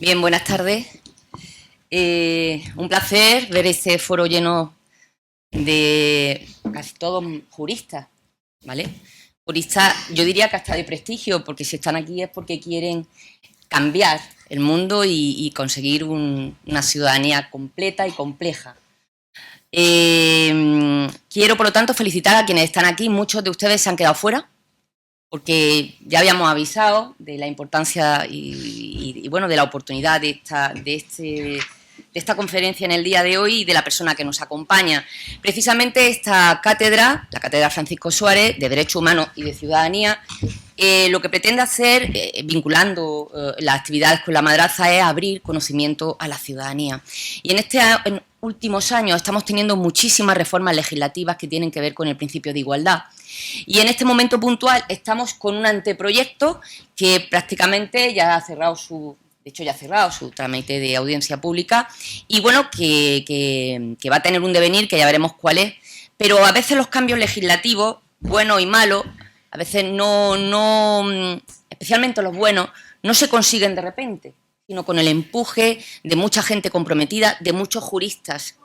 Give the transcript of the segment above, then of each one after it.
Bien, buenas tardes. Un placer ver este foro lleno de casi todos juristas, ¿vale? Juristas, yo diría que hasta de prestigio, porque si están aquí es porque quieren cambiar el mundo y conseguir una ciudadanía completa y compleja. Quiero, por lo tanto, felicitar a quienes están aquí. Muchos de ustedes se han quedado fuera, porque ya habíamos avisado de la importancia y bueno, de la oportunidad de esta conferencia en el día de hoy y de la persona que nos acompaña. Precisamente esta cátedra, la Cátedra Francisco Suárez de Derecho Humano y de Ciudadanía, lo que pretende hacer, vinculando las actividades con la madraza, es abrir conocimiento a la ciudadanía. Y en últimos años estamos teniendo muchísimas reformas legislativas que tienen que ver con el principio de igualdad. Y en este momento puntual estamos con un anteproyecto que prácticamente ya ha cerrado su trámite de audiencia pública y bueno, que va a tener un devenir que ya veremos cuál es, pero a veces los cambios legislativos, buenos y malos, a veces especialmente los buenos, no se consiguen de repente, sino con el empuje de mucha gente comprometida, de muchos juristas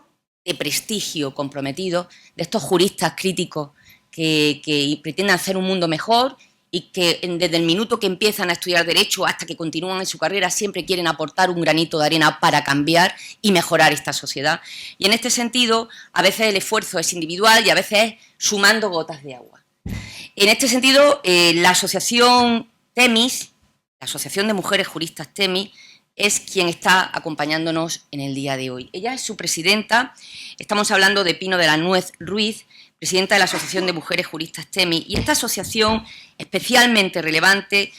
de prestigio comprometidos, de estos juristas críticos que pretenden hacer un mundo mejor y que desde el minuto que empiezan a estudiar Derecho hasta que continúan en su carrera siempre quieren aportar un granito de arena para cambiar y mejorar esta sociedad. Y en este sentido, a veces el esfuerzo es individual y a veces es sumando gotas de agua. En este sentido, la asociación TEMIS, la Asociación de Mujeres Juristas TEMIS, es quien está acompañándonos en el día de hoy. Ella es su presidenta, estamos hablando de Pino de la Nuez Ruiz, presidenta de la Asociación de Mujeres Juristas TEMIS, y esta asociación especialmente relevante,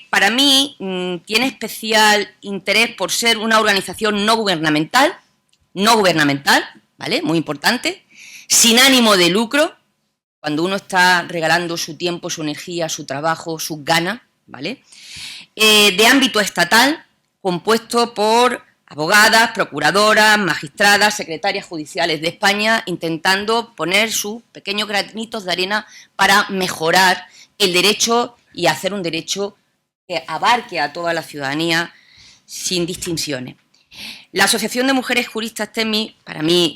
para mí tiene especial interés por ser una organización no gubernamental, ¿vale? Muy importante, sin ánimo de lucro, cuando uno está regalando su tiempo, su energía, su trabajo, sus ganas, ¿vale? De ámbito estatal, compuesto por abogadas, procuradoras, magistradas, secretarias judiciales de España, intentando poner sus pequeños granitos de arena para mejorar el derecho y hacer un derecho que abarque a toda la ciudadanía sin distinciones. La Asociación de Mujeres Juristas TEMIS, para mí,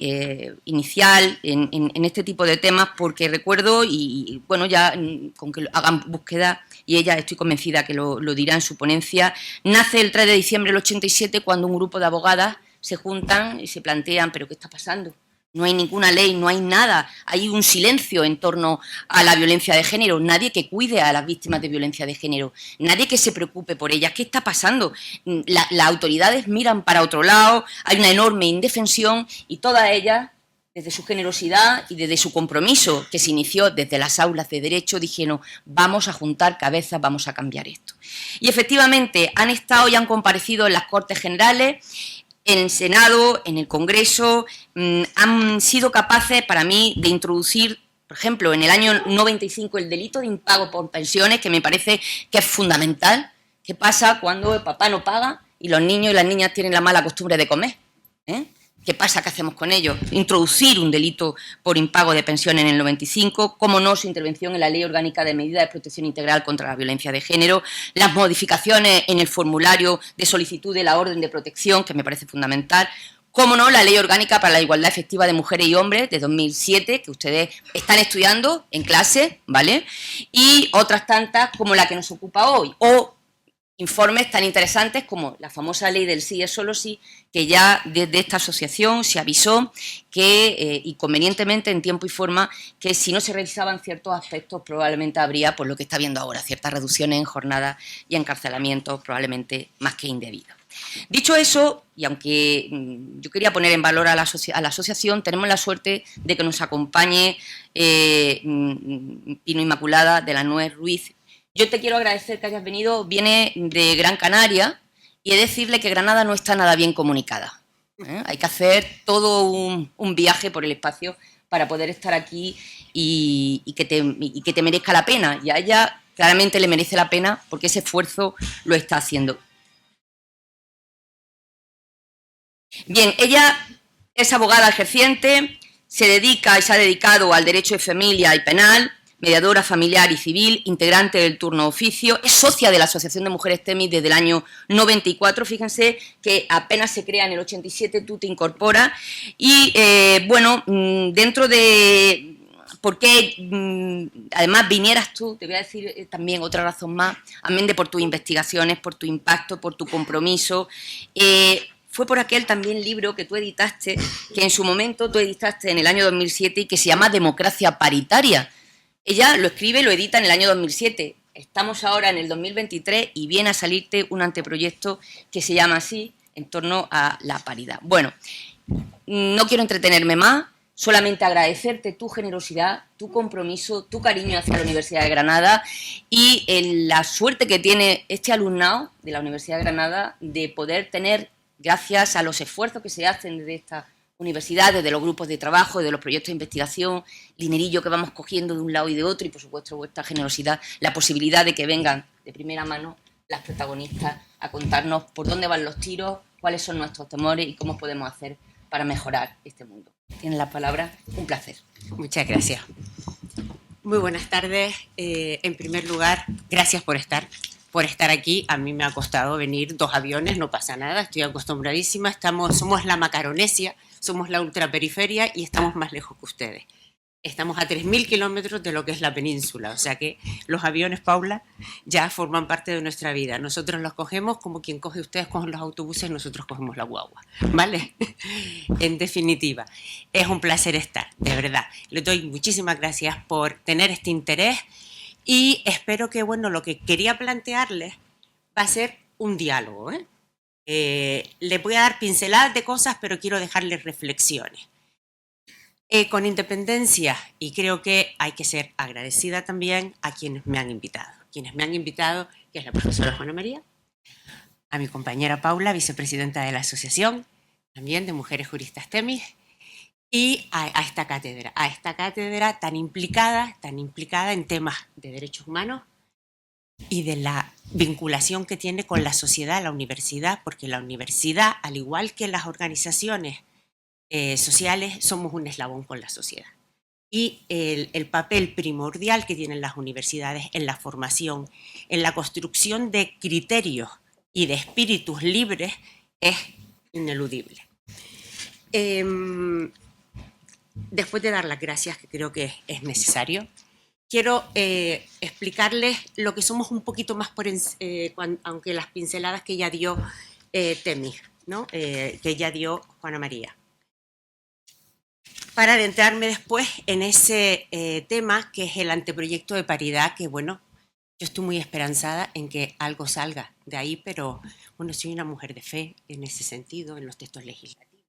inicial en este tipo de temas, porque recuerdo, y bueno, ya con que hagan búsqueda, y ella estoy convencida que lo dirá en su ponencia, nace el 3 de diciembre del 87 cuando un grupo de abogadas se juntan y se plantean, ¿pero qué está pasando? No hay ninguna ley, no hay nada, hay un silencio en torno a la violencia de género, nadie que cuide a las víctimas de violencia de género, nadie que se preocupe por ellas. ¿Qué está pasando? Las autoridades miran para otro lado, hay una enorme indefensión y todas ellas, desde su generosidad y desde su compromiso que se inició desde las aulas de Derecho, dijeron, vamos a juntar cabezas, vamos a cambiar esto. Y efectivamente han estado y han comparecido en las Cortes Generales, en el Senado, en el Congreso, han sido capaces, para mí, de introducir, por ejemplo, en el año 95, el delito de impago por pensiones, que me parece que es fundamental. ¿Qué pasa cuando el papá no paga y los niños y las niñas tienen la mala costumbre de comer? ¿Qué pasa? ¿Qué hacemos con ellos? Introducir un delito por impago de pensiones en el 95, cómo no, su intervención en la Ley Orgánica de Medidas de Protección Integral contra la Violencia de Género, las modificaciones en el formulario de solicitud de la orden de protección, que me parece fundamental, cómo no, la Ley Orgánica para la Igualdad Efectiva de Mujeres y Hombres de 2007, que ustedes están estudiando en clase, ¿vale? Y otras tantas como la que nos ocupa hoy, o informes tan interesantes como la famosa ley del sí es solo sí, que ya desde esta asociación se avisó que, y convenientemente en tiempo y forma, que si no se revisaban ciertos aspectos probablemente habría, pues lo que está viendo ahora, ciertas reducciones en jornadas y encarcelamientos probablemente más que indebidos. Dicho eso, y aunque yo quería poner en valor a la asociación, tenemos la suerte de que nos acompañe Pino Inmaculada de la Nuez Ruiz. Yo te quiero agradecer que hayas venido, viene de Gran Canaria y he de decirle que Granada no está nada bien comunicada. Hay que hacer todo un viaje por el espacio para poder estar aquí y que te merezca la pena. Y a ella claramente le merece la pena porque ese esfuerzo lo está haciendo. Bien, ella es abogada ejerciente, se dedica y se ha dedicado al derecho de familia y penal, mediadora familiar y civil, integrante del turno oficio, es socia de la Asociación de Mujeres TEMIS desde el año 94, fíjense que apenas se crea en el 87, tú te incorporas, y bueno, dentro de... ¿Por qué, además, vinieras tú? Te voy a decir también otra razón más, amén de por tus investigaciones, por tu impacto, por tu compromiso. Fue por aquel también libro que tú editaste, que en su momento tú editaste en el año 2007 y que se llama Democracia Paritaria. Ella lo escribe y lo edita en el año 2007. Estamos ahora en el 2023 y viene a salirte un anteproyecto que se llama así, en torno a la paridad. Bueno, no quiero entretenerme más. Solamente agradecerte tu generosidad, tu compromiso, tu cariño hacia la Universidad de Granada y la suerte que tiene este alumnado de la Universidad de Granada de poder tener, gracias a los esfuerzos que se hacen desde esta universidad, desde los grupos de trabajo, desde los proyectos de investigación, dinerillo que vamos cogiendo de un lado y de otro y, por supuesto, vuestra generosidad, la posibilidad de que vengan de primera mano las protagonistas a contarnos por dónde van los tiros, cuáles son nuestros temores y cómo podemos hacer para mejorar este mundo. Tienen la palabra, un placer. Muchas gracias. Muy buenas tardes. En primer lugar, gracias por estar aquí. A mí me ha costado venir 2 aviones, no pasa nada, estoy acostumbradísima. Somos la Macaronesia, somos la ultraperiferia y estamos más lejos que ustedes. Estamos a 3.000 kilómetros de lo que es la península, o sea que los aviones, Paula, ya forman parte de nuestra vida. Nosotros los cogemos como quien coge ustedes con los autobuses, nosotros cogemos la guagua, ¿vale? En definitiva, es un placer estar, de verdad. Les doy muchísimas gracias por tener este interés y espero que, bueno, lo que quería plantearles va a ser un diálogo, les voy a dar pinceladas de cosas, pero quiero dejarles reflexiones. Con independencia, y creo que hay que ser agradecida también a quienes me han invitado. Que es la profesora Juana María, a mi compañera Paula, vicepresidenta de la Asociación, también de Mujeres Juristas TEMIS, y a esta cátedra tan implicada en temas de derechos humanos y de la vinculación que tiene con la sociedad, la universidad, porque la universidad, al igual que las organizaciones sociales, somos un eslabón con la sociedad. Y el papel primordial que tienen las universidades en la formación, en la construcción de criterios y de espíritus libres es ineludible. Después de dar las gracias, que creo que es necesario, quiero explicarles lo que somos un poquito más aunque las pinceladas que ya dio Temis, ¿no? Que ya dio Juana María. Para adentrarme después en ese tema que es el anteproyecto de paridad, que bueno, yo estoy muy esperanzada en que algo salga de ahí, pero bueno, soy una mujer de fe en ese sentido, en los textos legislativos.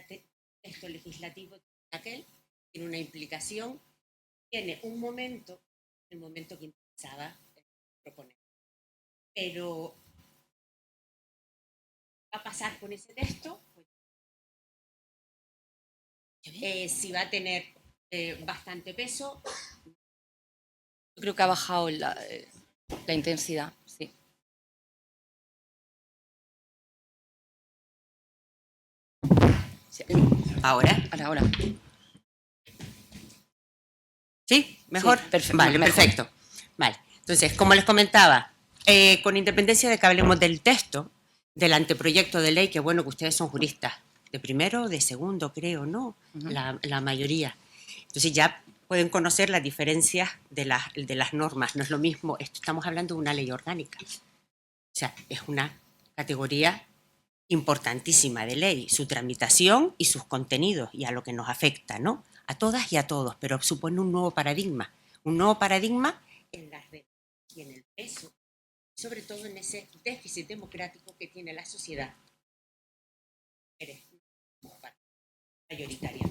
El texto legislativo aquel tiene una implicación, tiene un momento, el momento que interesaba proponer. Pero ¿qué va a pasar con ese texto? Si va a tener bastante peso. Yo creo que ha bajado la intensidad, sí. ¿Ahora? Ahora. ¿Sí? ¿Mejor? Sí, perfecto. Vale, mejor. Perfecto. Vale. Entonces, como les comentaba, con independencia de que hablemos del texto, del anteproyecto de ley, que bueno, que ustedes son juristas, de primero, de segundo, creo, ¿no? La mayoría. Entonces ya pueden conocer las diferencias de las normas. No es lo mismo, estamos hablando de una ley orgánica. O sea, es una categoría importantísima de ley, su tramitación y sus contenidos, y a lo que nos afecta, ¿no? A todas y a todos, pero supone un nuevo paradigma en las reglas y en el peso, sobre todo en ese déficit democrático que tiene la sociedad. Mayoritaria.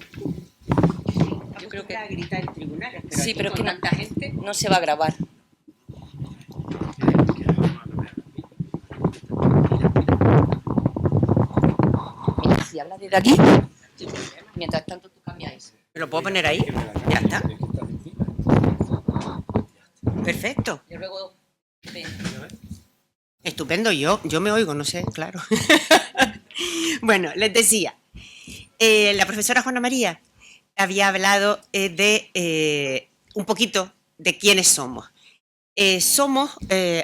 Yo creo que a gritar en tribunales, pero sí, pero es que tanta gente no se va a grabar. Si hablas desde aquí, mientras tanto tú cambias. ¿Me lo puedo poner ahí? Ya está. Perfecto. Yo luego... Estupendo, yo me oigo, no sé, claro. Bueno, les decía, la profesora Juana María había hablado de un poquito de quiénes somos. Somos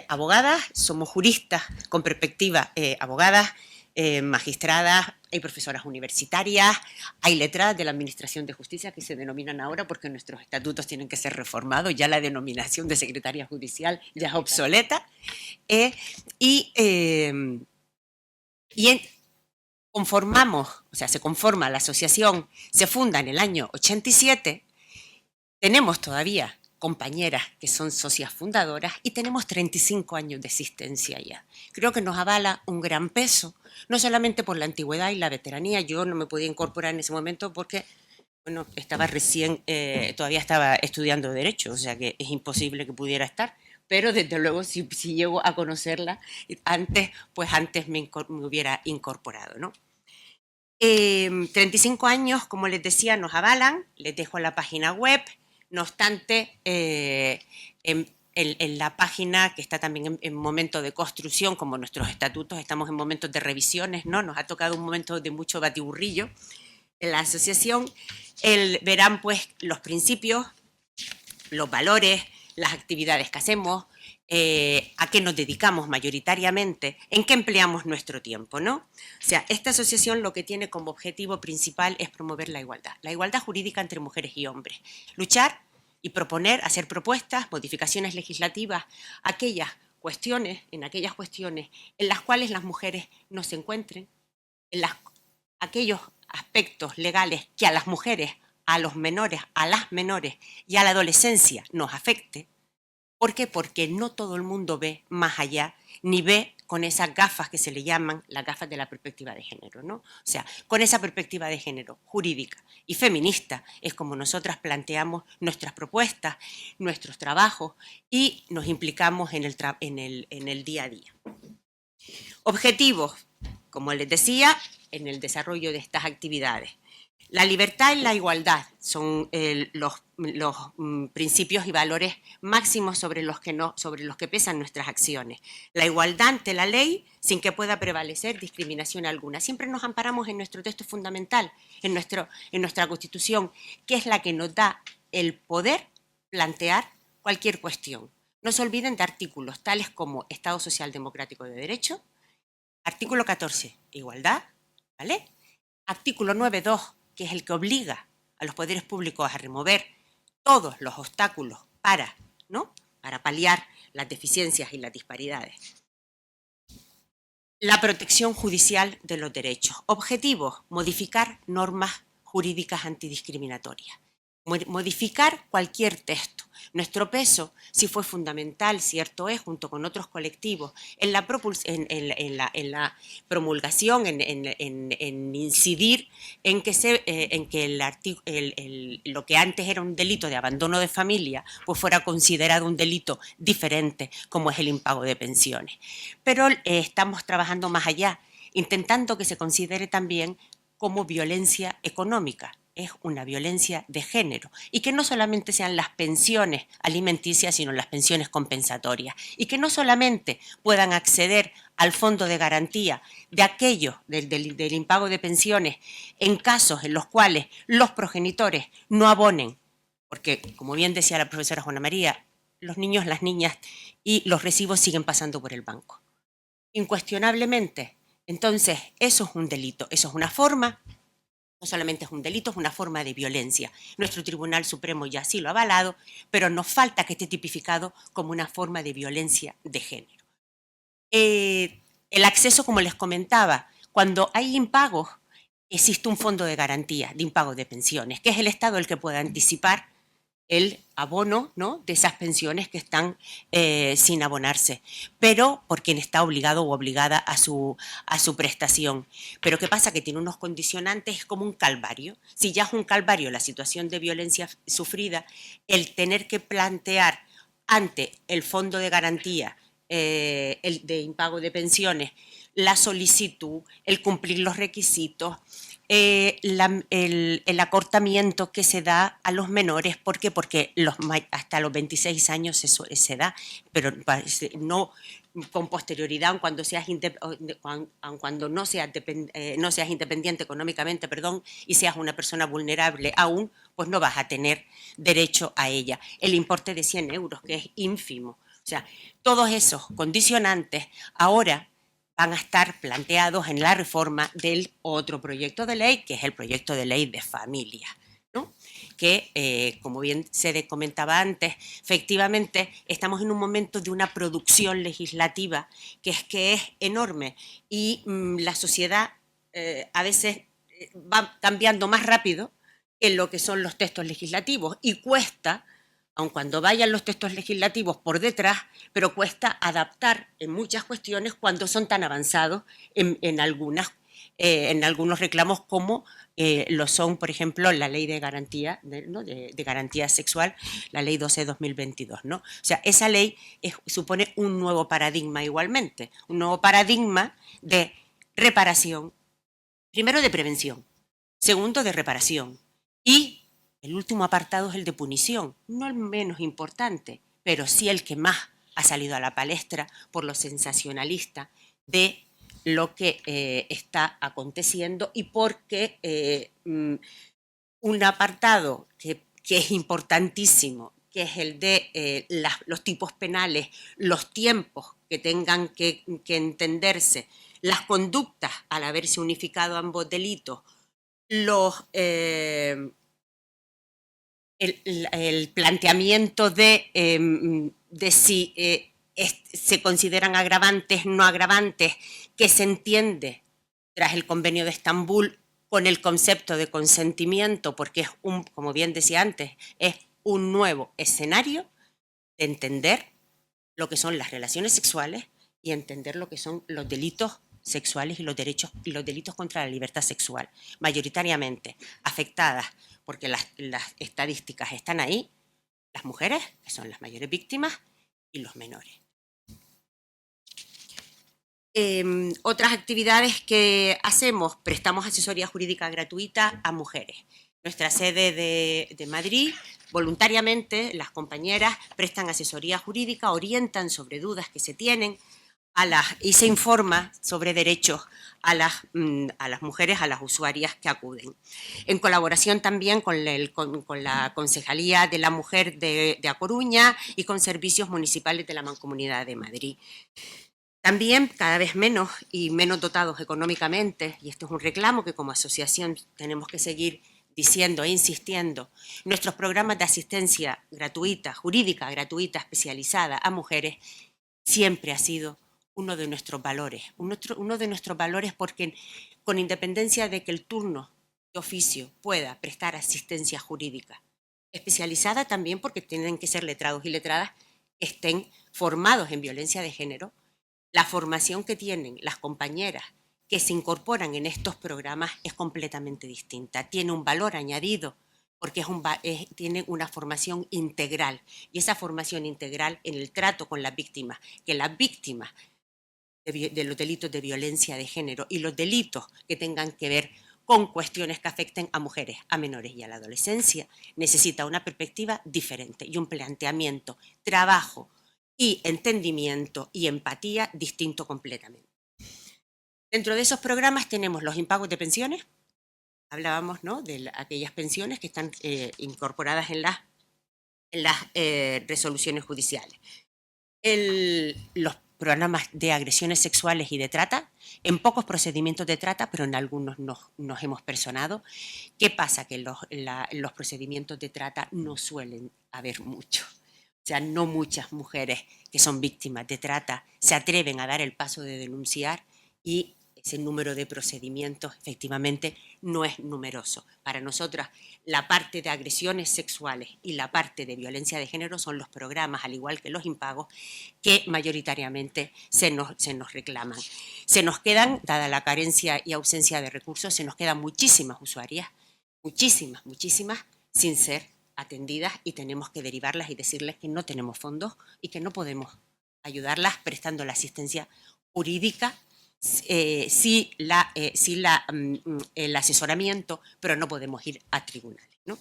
abogadas, somos juristas con perspectiva, abogadas, magistradas, hay profesoras universitarias, hay letradas de la Administración de Justicia que se denominan ahora porque nuestros estatutos tienen que ser reformados, ya la denominación de secretaria judicial ya es obsoleta, conformamos, o sea, se conforma la asociación, se funda en el año 87, tenemos todavía compañeras que son socias fundadoras y tenemos 35 años de existencia ya. Creo que nos avala un gran peso, no solamente por la antigüedad y la veteranía. Yo no me podía incorporar en ese momento porque, bueno, estaba recién, todavía estaba estudiando Derecho, o sea que es imposible que pudiera estar, pero desde luego si llego a conocerla antes, pues antes me hubiera incorporado, ¿no? 35 años, como les decía, nos avalan, les dejo la página web. No obstante, en la página que está también en momento de construcción, como nuestros estatutos, estamos en momentos de revisiones, ¿no? Nos ha tocado un momento de mucho batiburrillo en la asociación. Verán pues los principios, los valores, las actividades que hacemos, a qué nos dedicamos mayoritariamente, en qué empleamos nuestro tiempo, ¿no? O sea, esta asociación lo que tiene como objetivo principal es promover la igualdad jurídica entre mujeres y hombres, luchar y proponer, hacer propuestas, modificaciones legislativas, en aquellas cuestiones en las cuales las mujeres no se encuentren, aquellos aspectos legales que a las mujeres, a los menores, a las menores y a la adolescencia nos afecte. ¿Por qué? Porque no todo el mundo ve más allá, ni ve con esas gafas que se le llaman las gafas de la perspectiva de género, ¿no? O sea, con esa perspectiva de género jurídica y feminista es como nosotras planteamos nuestras propuestas, nuestros trabajos y nos implicamos en el día a día. Objetivos, como les decía, en el desarrollo de estas actividades. La libertad y la igualdad son los principios y valores máximos sobre los que pesan nuestras acciones. La igualdad ante la ley sin que pueda prevalecer discriminación alguna. Siempre nos amparamos en nuestro texto fundamental, en nuestra Constitución, que es la que nos da el poder plantear cualquier cuestión. No se olviden de artículos tales como Estado Social Democrático de Derecho, artículo 14, igualdad, ¿vale? Artículo 9.2, que es el que obliga a los poderes públicos a remover todos los obstáculos para paliar las deficiencias y las disparidades. La protección judicial de los derechos. Objetivos, modificar normas jurídicas antidiscriminatorias. Modificar cualquier texto. Nuestro peso sí fue fundamental, cierto es, junto con otros colectivos, en la promulgación, en incidir en que lo que antes era un delito de abandono de familia, pues fuera considerado un delito diferente, como es el impago de pensiones. Pero estamos trabajando más allá, intentando que se considere también como violencia económica. Es una violencia de género y que no solamente sean las pensiones alimenticias, sino las pensiones compensatorias y que no solamente puedan acceder al fondo de garantía de aquellos del impago de pensiones en casos en los cuales los progenitores no abonen, porque como bien decía la profesora Juana María, los niños, las niñas y los recibos siguen pasando por el banco. Incuestionablemente, entonces eso es un delito, eso es una forma. No solamente es un delito, es una forma de violencia. Nuestro Tribunal Supremo ya sí lo ha avalado, pero nos falta que esté tipificado como una forma de violencia de género. El acceso, como les comentaba, cuando hay impagos, existe un fondo de garantía de impago de pensiones, que es el Estado el que puede anticipar el abono, ¿no?, de esas pensiones que están sin abonarse, pero por quien está obligado o obligada a su prestación. Pero ¿qué pasa? Que tiene unos condicionantes, es como un calvario. Si ya es un calvario la situación de violencia sufrida, el tener que plantear ante el fondo de garantía el de impago de pensiones, la solicitud, el cumplir los requisitos, el acortamiento que se da a los menores. ¿Por qué? Porque hasta los 26 años se da, pero no con posterioridad, aun cuando no seas independiente económicamente, y seas una persona vulnerable aún, pues no vas a tener derecho a ella. El importe de 100 euros, que es ínfimo. O sea, todos esos condicionantes ahora van a estar planteados en la reforma del otro proyecto de ley, que es el proyecto de ley de familia, ¿no? Que, como bien se comentaba antes, efectivamente estamos en un momento de una producción legislativa que es enorme y la sociedad a veces va cambiando más rápido que lo que son los textos legislativos y cuesta, aun cuando vayan los textos legislativos por detrás, pero cuesta adaptar en muchas cuestiones cuando son tan avanzados en algunos reclamos como lo son, por ejemplo, la ley de garantía, de garantía sexual, la ley 12/2022, ¿no? O sea, esa ley supone un nuevo paradigma igualmente, un nuevo paradigma de reparación, primero de prevención, segundo de reparación y el último apartado es el de punición, no el menos importante, pero sí el que más ha salido a la palestra por lo sensacionalista de lo que está aconteciendo y porque un apartado que es importantísimo, que es el de los tipos penales, los tiempos que tengan que entenderse, las conductas al haberse unificado ambos delitos, el planteamiento de si se consideran agravantes, no agravantes, que se entiende tras el Convenio de Estambul con el concepto de consentimiento, porque es como bien decía antes, es un nuevo escenario de entender lo que son las relaciones sexuales y entender lo que son los delitos sexuales y los delitos contra la libertad sexual, mayoritariamente afectadas, porque las estadísticas están ahí, las mujeres, que son las mayores víctimas, y los menores. Otras actividades que hacemos, prestamos asesoría jurídica gratuita a mujeres. Nuestra sede de Madrid, voluntariamente, las compañeras prestan asesoría jurídica, orientan sobre dudas que se tienen y se informa sobre derechos a las mujeres, a las usuarias que acuden. En colaboración también con la Concejalía de la Mujer de A Coruña y con servicios municipales de la Mancomunidad de Madrid. También cada vez menos y menos dotados económicamente, y esto es un reclamo que como asociación tenemos que seguir diciendo e insistiendo, nuestros programas de asistencia gratuita, jurídica gratuita, especializada a mujeres, siempre ha sido uno de nuestros valores. Uno de nuestros valores porque con independencia de que el turno de oficio pueda prestar asistencia jurídica especializada, también porque tienen que ser letrados y letradas que estén formados en violencia de género, la formación que tienen las compañeras que se incorporan en estos programas es completamente distinta. Tiene un valor añadido porque tiene una formación integral. Y esa formación integral en el trato con las víctimas, que las víctimas de los delitos de violencia de género y los delitos que tengan que ver con cuestiones que afecten a mujeres, a menores y a la adolescencia, necesita una perspectiva diferente y un planteamiento, trabajo y entendimiento y empatía distinto completamente. Dentro de esos programas tenemos los impagos de pensiones, hablábamos, ¿no?, de aquellas pensiones que están incorporadas en las resoluciones judiciales. Los programas de agresiones sexuales y de trata, en pocos procedimientos de trata, pero en algunos nos hemos personado. ¿Qué pasa? Que los procedimientos de trata no suelen haber mucho. O sea, no muchas mujeres que son víctimas de trata se atreven a dar el paso de denunciar y ese número de procedimientos efectivamente no es numeroso. Para nosotras, la parte de agresiones sexuales y la parte de violencia de género son los programas, al igual que los impagos, que mayoritariamente se nos reclaman. Se nos quedan, dada la carencia y ausencia de recursos, se nos quedan muchísimas usuarias, muchísimas, sin ser atendidas y tenemos que derivarlas y decirles que no tenemos fondos y que no podemos ayudarlas prestando la asistencia jurídica, el asesoramiento, pero no podemos ir a tribunales, ¿no?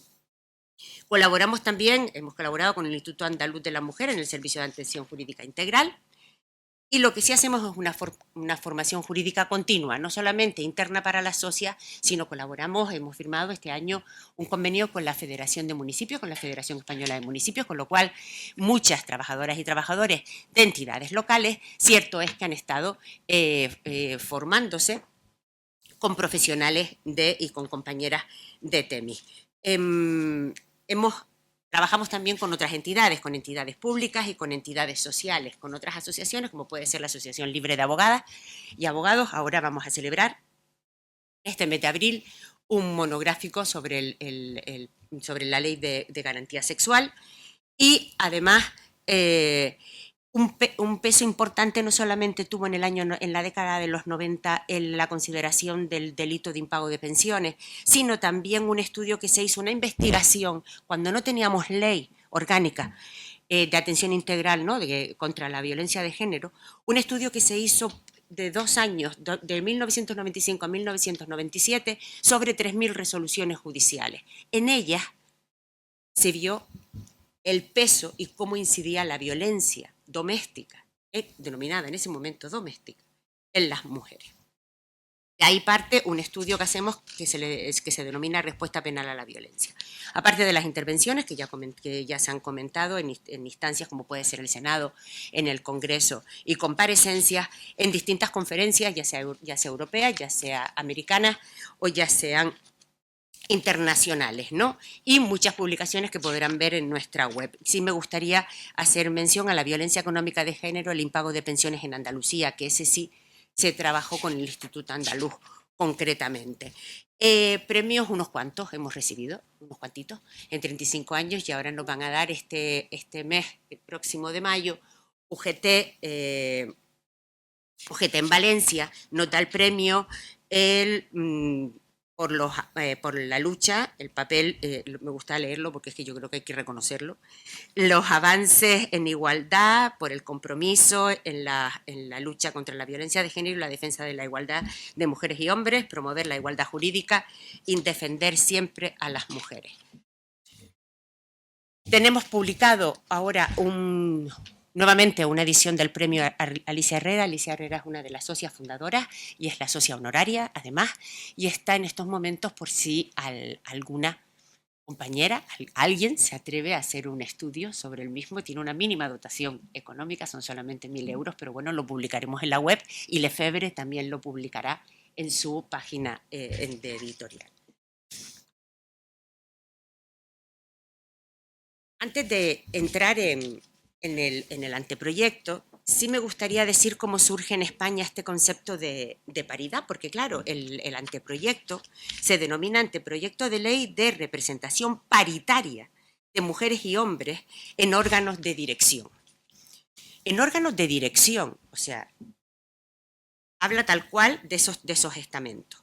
Colaboramos también, hemos colaborado con el Instituto Andaluz de la Mujer en el Servicio de Atención Jurídica Integral Y lo que sí hacemos es una formación jurídica continua, no solamente interna para la SOCIA, sino colaboramos, hemos firmado este año un convenio con la Federación de Municipios, con la Federación Española de Municipios, con lo cual muchas trabajadoras y trabajadores de entidades locales, cierto es que han estado formándose con profesionales y con compañeras de TEMI. Trabajamos también con otras entidades, con entidades públicas y con entidades sociales, con otras asociaciones, como puede ser la Asociación Libre de Abogadas y Abogados. Ahora vamos a celebrar este mes de abril un monográfico sobre, sobre la ley de garantía sexual y además un peso importante no solamente tuvo en la década de los 90 en la consideración del delito de impago de pensiones, sino también un estudio que se hizo, una investigación, cuando no teníamos ley orgánica de atención integral, ¿no?, contra la violencia de género, un estudio que se hizo de 2 años, de 1995 a 1997, sobre 3.000 resoluciones judiciales. En ellas se vio el peso y cómo incidía la violencia doméstica, denominada en ese momento doméstica, en las mujeres. De ahí parte un estudio que hacemos que se denomina respuesta penal a la violencia. Aparte de las intervenciones que ya se han comentado en instancias como puede ser el Senado, en el Congreso, y comparecencias en distintas conferencias, ya sea europeas, ya sea americanas o ya sean internacionales, ¿no? Y muchas publicaciones que podrán ver en nuestra web. Sí me gustaría hacer mención a la violencia económica de género, el impago de pensiones en Andalucía, que ese sí se trabajó con el Instituto Andaluz concretamente. Premios unos cuantos hemos recibido, unos cuantitos, en 35 años, y ahora nos van a dar este mes, el próximo de mayo, UGT en Valencia nos da el premio por la lucha, el papel, me gusta leerlo porque es que yo creo que hay que reconocerlo, los avances en igualdad, por el compromiso en la lucha contra la violencia de género y la defensa de la igualdad de mujeres y hombres, promover la igualdad jurídica y defender siempre a las mujeres. Tenemos publicado ahora nuevamente una edición del premio Alicia Herrera. Alicia Herrera es una de las socias fundadoras y es la socia honoraria, además, y está en estos momentos por si alguna compañera, alguien se atreve a hacer un estudio sobre el mismo. Tiene una mínima dotación económica, son solamente 1.000 euros, pero bueno, lo publicaremos en la web y Lefebvre también lo publicará en su página de editorial. Antes de entrar en el anteproyecto, sí me gustaría decir cómo surge en España este concepto de paridad, porque claro, el anteproyecto se denomina Anteproyecto de Ley de Representación Paritaria de Mujeres y Hombres en órganos de dirección. En órganos de dirección, o sea, habla tal cual de esos estamentos,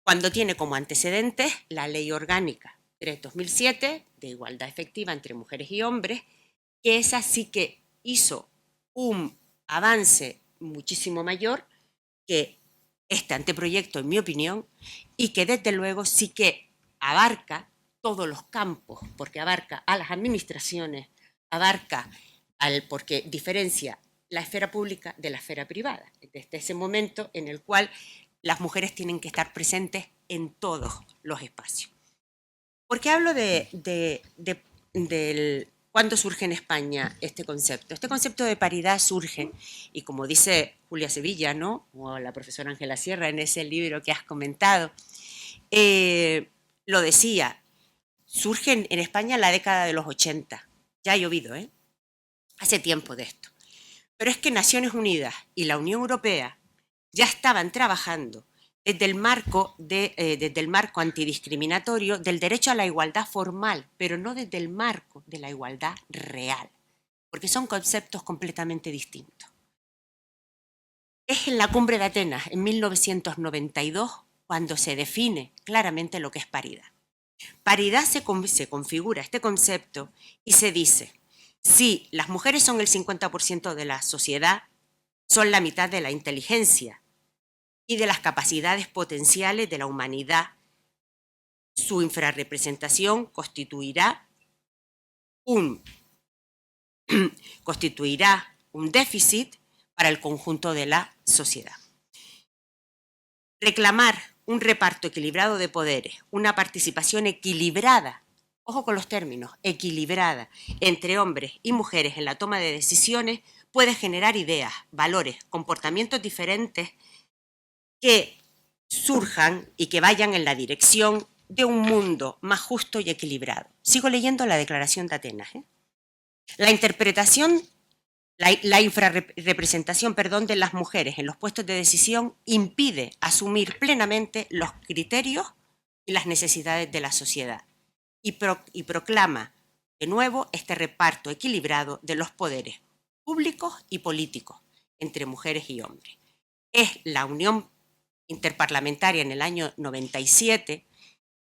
cuando tiene como antecedentes la Ley Orgánica 3/2007 de igualdad efectiva entre mujeres y hombres, que esa sí que hizo un avance muchísimo mayor que este anteproyecto, en mi opinión, y que desde luego sí que abarca todos los campos, porque abarca a las administraciones, porque diferencia la esfera pública de la esfera privada, desde ese momento en el cual las mujeres tienen que estar presentes en todos los espacios. ¿Por qué hablo del cuándo surge en España este concepto? Este concepto de paridad surge, y como dice Julia Sevilla, ¿no?, o la profesora Ángela Sierra en ese libro que has comentado, lo decía, surge en España en la década de los 80. Ya ha llovido, hace tiempo de esto. Pero es que Naciones Unidas y la Unión Europea ya estaban trabajando desde el marco antidiscriminatorio del derecho a la igualdad formal, pero no desde el marco de la igualdad real, porque son conceptos completamente distintos. Es en la Cumbre de Atenas, en 1992, cuando se define claramente lo que es paridad. Paridad se configura este concepto y se dice, si las mujeres son el 50% de la sociedad, son la mitad de la inteligencia y de las capacidades potenciales de la humanidad, su infrarrepresentación constituirá un déficit para el conjunto de la sociedad. Reclamar un reparto equilibrado de poderes, una participación equilibrada, ojo con los términos, equilibrada entre hombres y mujeres en la toma de decisiones, puede generar ideas, valores, comportamientos diferentes que surjan y que vayan en la dirección de un mundo más justo y equilibrado. Sigo leyendo la Declaración de Atenas. La interpretación, la infrarrepresentación, de las mujeres en los puestos de decisión impide asumir plenamente los criterios y las necesidades de la sociedad y proclama de nuevo este reparto equilibrado de los poderes públicos y políticos entre mujeres y hombres. Es la Unión Interparlamentaria en el año 97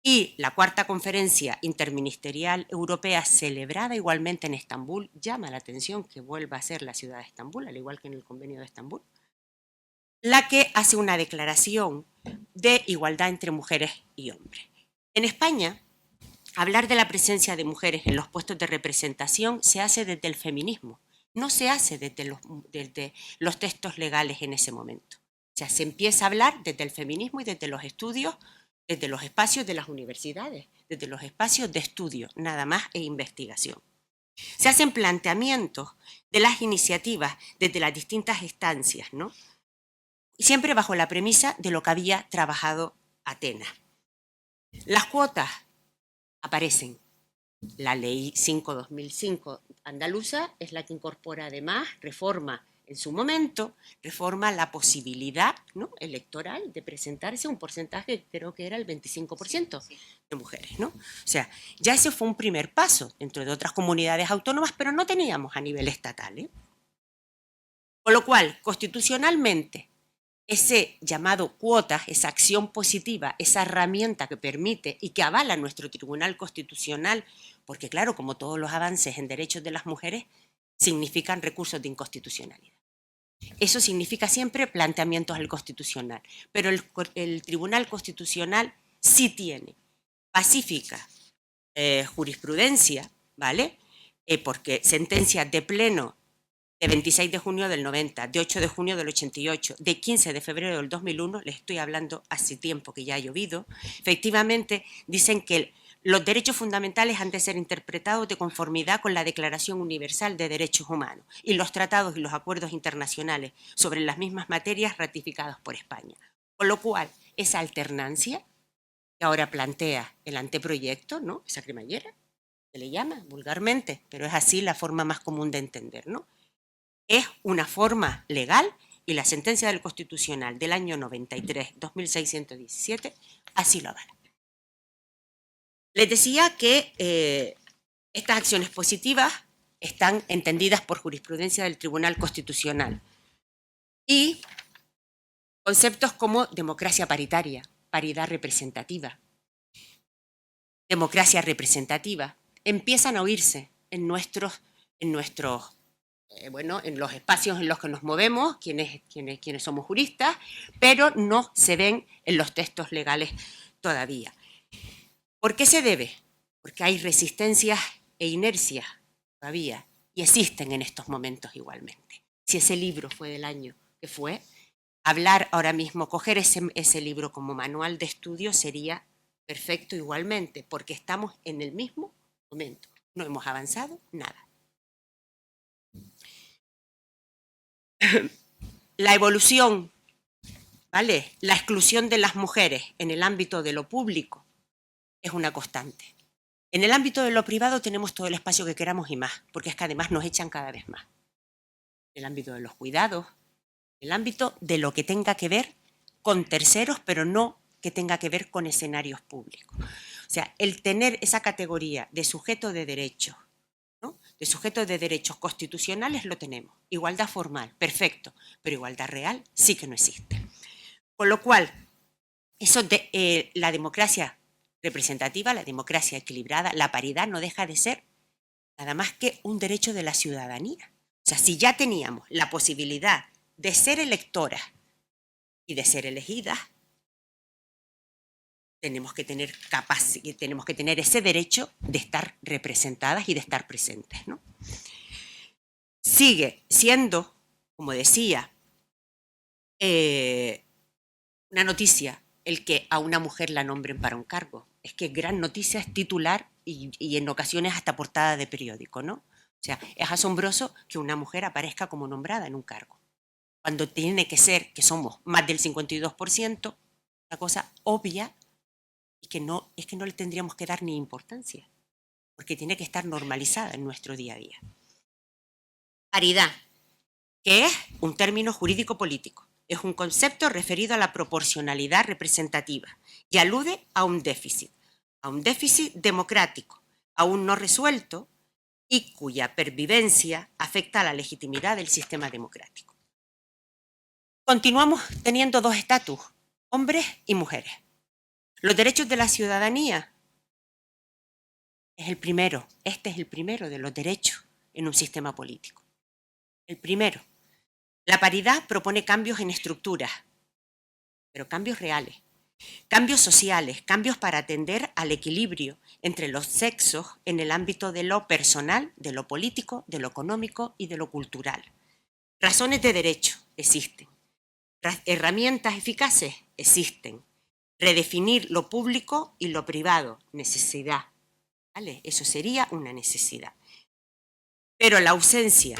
y la Cuarta Conferencia Interministerial Europea, celebrada igualmente en Estambul, llama la atención que vuelva a ser la ciudad de Estambul, al igual que en el Convenio de Estambul, la que hace una declaración de igualdad entre mujeres y hombres. En España, hablar de la presencia de mujeres en los puestos de representación se hace desde el feminismo, no se hace desde los textos legales en ese momento. O sea, se empieza a hablar desde el feminismo y desde los estudios, desde los espacios de las universidades, desde los espacios de estudio, nada más, e investigación. Se hacen planteamientos de las iniciativas desde las distintas instancias, ¿no? Siempre bajo la premisa de lo que había trabajado Atenas. Las cuotas aparecen. La Ley 5/2005 andaluza es la que incorpora además, reforma en su momento, reforma la posibilidad, ¿no?, electoral de presentarse un porcentaje, creo que era el 25% de mujeres, ¿no? O sea, ya ese fue un primer paso dentro de otras comunidades autónomas, pero no teníamos a nivel estatal, ¿eh? Con lo cual, constitucionalmente, ese llamado cuotas, esa acción positiva, esa herramienta que permite y que avala nuestro Tribunal Constitucional, porque claro, como todos los avances en derechos de las mujeres, significan recursos de inconstitucionalidad. Eso significa siempre planteamientos al Constitucional, pero el Tribunal Constitucional sí tiene pacífica jurisprudencia, ¿vale? Porque sentencias de pleno de 26 de junio del 90, de 8 de junio del 88, de 15 de febrero del 2001, les estoy hablando hace tiempo que ya ha llovido, efectivamente dicen que los derechos fundamentales han de ser interpretados de conformidad con la Declaración Universal de Derechos Humanos y los tratados y los acuerdos internacionales sobre las mismas materias ratificados por España. Con lo cual, esa alternancia que ahora plantea el anteproyecto, ¿no?, esa cremallera, se le llama vulgarmente, pero es así la forma más común de entender, ¿no?, es una forma legal y la sentencia del Constitucional del año 93, 2617, así lo avala. Les decía que estas acciones positivas están entendidas por jurisprudencia del Tribunal Constitucional y conceptos como democracia paritaria, paridad representativa, democracia representativa, empiezan a oírse en los espacios en los que nos movemos, quienes somos juristas, pero no se ven en los textos legales todavía. ¿Por qué se debe? Porque hay resistencias e inercias todavía, y existen en estos momentos igualmente. Si ese libro fue del año que fue, hablar ahora mismo, coger ese libro como manual de estudio sería perfecto igualmente, porque estamos en el mismo momento. No hemos avanzado nada. La evolución, ¿vale?, la exclusión de las mujeres en el ámbito de lo público es una constante. En el ámbito de lo privado tenemos todo el espacio que queramos y más, porque es que además nos echan cada vez más. En el ámbito de los cuidados, en el ámbito de lo que tenga que ver con terceros, pero no que tenga que ver con escenarios públicos. O sea, el tener esa categoría de sujeto de derechos, ¿no?, de sujetos de derechos constitucionales lo tenemos. Igualdad formal, perfecto, pero igualdad real sí que no existe. Con lo cual, eso de la democracia representativa, la democracia equilibrada, la paridad no deja de ser nada más que un derecho de la ciudadanía. O sea, si ya teníamos la posibilidad de ser electoras y de ser elegidas, tenemos que tener ese derecho de estar representadas y de estar presentes, ¿no? Sigue siendo como decía, una noticia el que a una mujer la nombren para un cargo. Es que gran noticia, es titular y en ocasiones hasta portada de periódico, ¿no? O sea, es asombroso que una mujer aparezca como nombrada en un cargo, cuando tiene que ser, que somos más del 52%, una cosa obvia y que no, es que no le tendríamos que dar ni importancia, porque tiene que estar normalizada en nuestro día a día. Paridad, que es un término jurídico-político. Es un concepto referido a la proporcionalidad representativa y alude a un déficit democrático, aún no resuelto y cuya pervivencia afecta a la legitimidad del sistema democrático. Continuamos teniendo dos estatus, hombres y mujeres. Los derechos de la ciudadanía es el primero, este es el primero de los derechos en un sistema político. El primero. La paridad propone cambios en estructuras, pero cambios reales, cambios sociales, cambios para atender al equilibrio entre los sexos en el ámbito de lo personal, de lo político, de lo económico y de lo cultural. Razones de derecho existen. Herramientas eficaces existen. Redefinir lo público y lo privado, necesidad. ¿Vale? Eso sería una necesidad. Pero la ausencia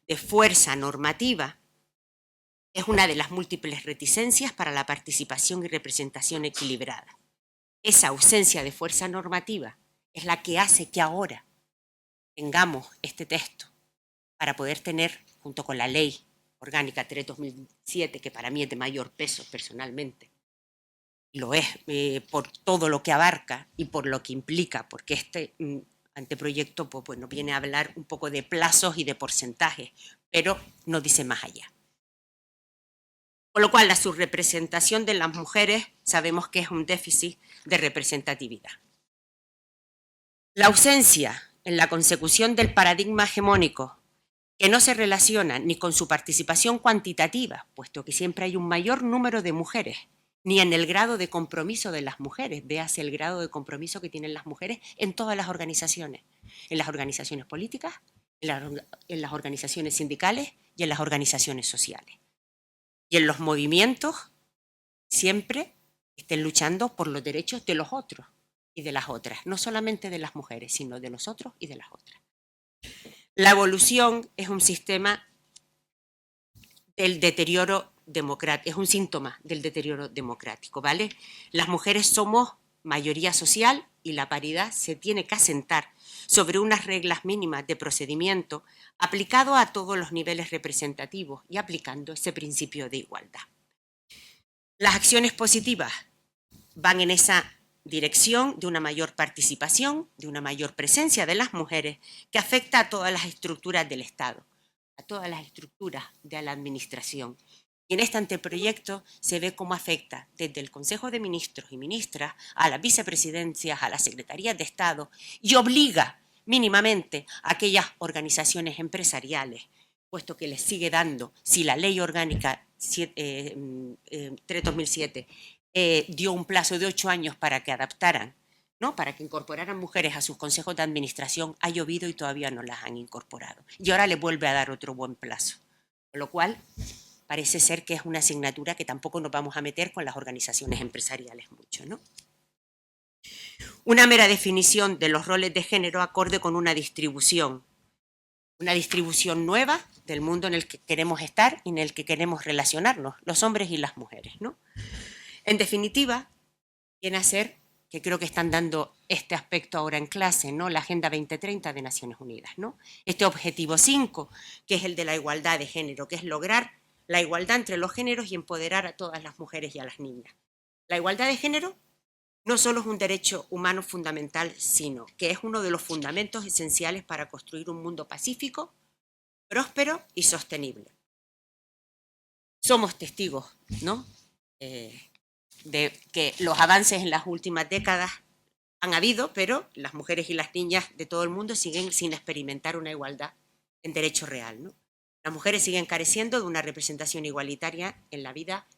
de fuerza normativa es una de las múltiples reticencias para la participación y representación equilibrada. Esa ausencia de fuerza normativa es la que hace que ahora tengamos este texto para poder tener, junto con la Ley Orgánica 3/2007, que para mí es de mayor peso personalmente, lo es por todo lo que abarca y por lo que implica, porque este anteproyecto pues, bueno, viene a hablar un poco de plazos y de porcentajes, pero no dice más allá. Con lo cual, la subrepresentación de las mujeres sabemos que es un déficit de representatividad. La ausencia en la consecución del paradigma hegemónico, que no se relaciona ni con su participación cuantitativa, puesto que siempre hay un mayor número de mujeres, ni en el grado de compromiso de las mujeres. Véase el grado de compromiso que tienen las mujeres en todas las organizaciones, en las organizaciones políticas, en las organizaciones sindicales y en las organizaciones sociales. Y en los movimientos siempre estén luchando por los derechos de los otros y de las otras, no solamente de las mujeres, sino de los otros y de las otras. La evolución es un sistema del deterioro democrático, es un síntoma del deterioro democrático, ¿vale? Las mujeres somos mayoría social y la paridad se tiene que asentar sobre unas reglas mínimas de procedimiento aplicado a todos los niveles representativos y aplicando ese principio de igualdad. Las acciones positivas van en esa dirección de una mayor participación, de una mayor presencia de las mujeres que afecta a todas las estructuras del Estado, a todas las estructuras de la administración. Y en este anteproyecto se ve cómo afecta desde el Consejo de Ministros y Ministras a las vicepresidencias, a las secretarías de Estado y obliga mínimamente a aquellas organizaciones empresariales, puesto que les sigue dando, si la Ley Orgánica 3/2007 dio un plazo de 8 años para que adaptaran, ¿no? Para que incorporaran mujeres a sus consejos de administración, ha llovido y todavía no las han incorporado. Y ahora les vuelve a dar otro buen plazo. Con lo cual, parece ser que es una asignatura que tampoco nos vamos a meter con las organizaciones empresariales mucho, ¿no? Una mera definición de los roles de género acorde con una distribución nueva del mundo en el que queremos estar y en el que queremos relacionarnos, los hombres y las mujeres, ¿no? En definitiva, viene a ser, que creo que están dando este aspecto ahora en clase, ¿no? La Agenda 2030 de Naciones Unidas, ¿no? Este objetivo 5, que es el de la igualdad de género, que es lograr la igualdad entre los géneros y empoderar a todas las mujeres y a las niñas. La igualdad de género no solo es un derecho humano fundamental, sino que es uno de los fundamentos esenciales para construir un mundo pacífico, próspero y sostenible. Somos testigos, ¿no? De que los avances en las últimas décadas han habido, pero las mujeres y las niñas de todo el mundo siguen sin experimentar una igualdad en derecho real, ¿no? Las mujeres siguen careciendo de una representación igualitaria en la vida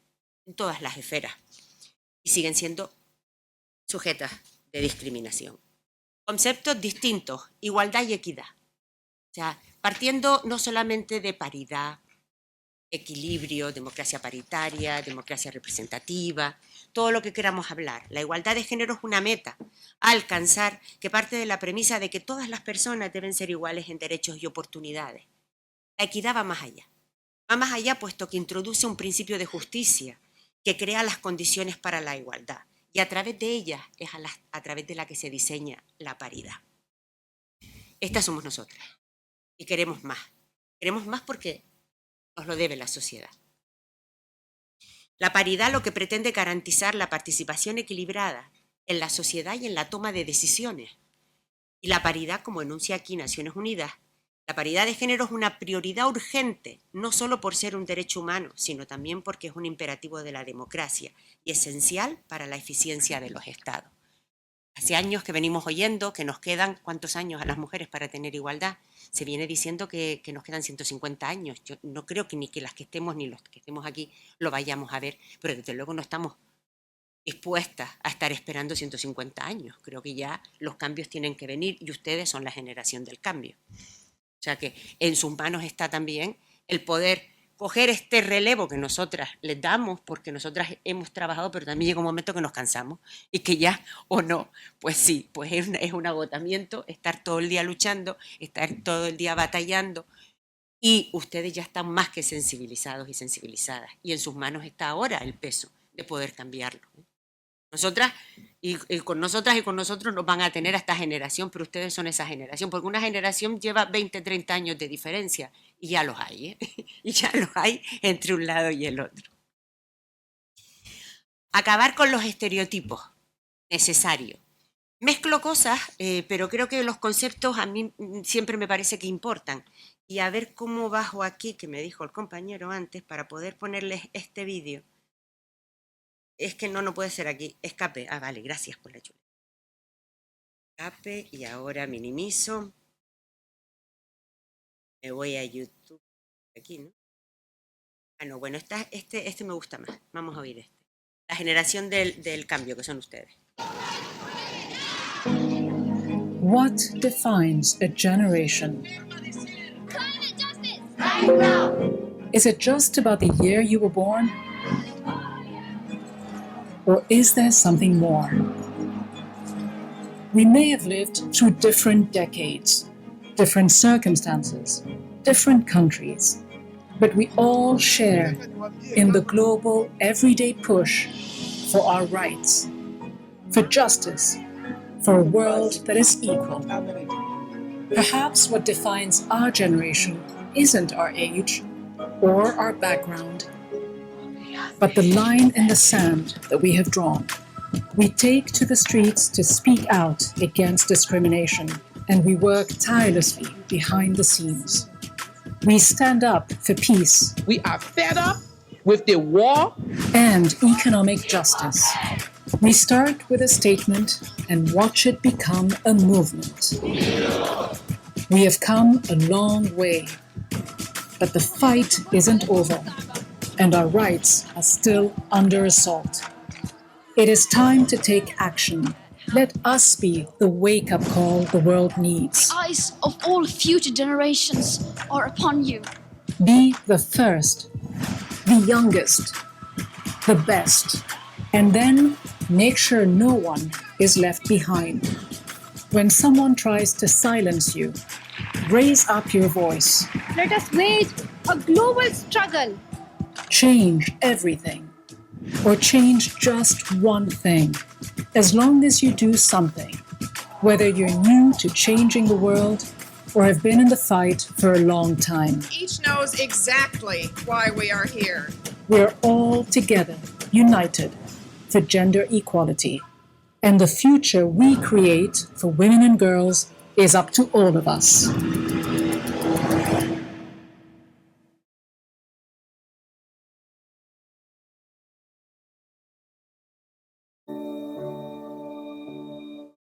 en todas las esferas y siguen siendo sujetas de discriminación. Conceptos distintos, igualdad y equidad. O sea, partiendo no solamente de paridad, equilibrio, democracia paritaria, democracia representativa, todo lo que queramos hablar. La igualdad de género es una meta a alcanzar que parte de la premisa de que todas las personas deben ser iguales en derechos y oportunidades. La equidad va más allá. Va más allá puesto que introduce un principio de justicia que crea las condiciones para la igualdad y a través de ellas es a través de la que se diseña la paridad. Estas somos nosotras y queremos más. Queremos más porque nos lo debe la sociedad. La paridad lo que pretende garantizar la participación equilibrada en la sociedad y en la toma de decisiones. Y la paridad, como enuncia aquí Naciones Unidas, la paridad de género es una prioridad urgente, no solo por ser un derecho humano, sino también porque es un imperativo de la democracia y esencial para la eficiencia de los estados. Hace años que venimos oyendo que nos quedan, ¿cuántos años a las mujeres para tener igualdad? Se viene diciendo que nos quedan 150 años. Yo no creo que ni que las que estemos ni los que estemos aquí lo vayamos a ver, pero desde luego no estamos dispuestas a estar esperando 150 años. Creo que ya los cambios tienen que venir y ustedes son la generación del cambio. O sea que en sus manos está también el poder coger este relevo que nosotras les damos, porque nosotras hemos trabajado, pero también llega un momento que nos cansamos y que ya o no, pues sí, pues es un agotamiento estar todo el día luchando, estar todo el día batallando y ustedes ya están más que sensibilizados y sensibilizadas y en sus manos está ahora el peso de poder cambiarlo. Nosotras y con nosotras y con nosotros nos van a tener a esta generación, pero ustedes son esa generación, porque una generación lleva 20, 30 años de diferencia y ya los hay, ¿eh? Y ya los hay entre un lado y el otro. Acabar con los estereotipos, necesario. Mezclo cosas, pero creo que los conceptos a mí siempre me parece que importan. Y a ver cómo bajo aquí, que me dijo el compañero antes, para poder ponerles este vídeo. Es que no puede ser aquí. Escape. Ah, vale, gracias por la chula. Escape y ahora minimizo. Me voy a YouTube. Aquí, ¿no? Ah, no, bueno, este me gusta más. Vamos a oír este. La generación del cambio, que son ustedes. What defines a generation? Climate justice! Right now! Is it just about the year you were born? Or is there something more? We may have lived through different decades, different circumstances, different countries, but we all share in the global, everyday push for our rights, for justice, for a world that is equal. Perhaps what defines our generation isn't our age or our background, but the line in the sand that we have drawn. We take to the streets to speak out against discrimination, and we work tirelessly behind the scenes. We stand up for peace. We are fed up with the war and economic justice. We start with a statement and watch it become a movement. We have come a long way, but the fight isn't over, and our rights are still under assault. It is time to take action. Let us be the wake-up call the world needs. The eyes of all future generations are upon you. Be the first, the youngest, the best, and then make sure no one is left behind. When someone tries to silence you, raise up your voice. Let us wage a global struggle. Change everything, or change just one thing. As long as you do something, whether you're new to changing the world or have been in the fight for a long time. Each knows exactly why we are here. We're all together, united, for gender equality. And the future we create for women and girls is up to all of us.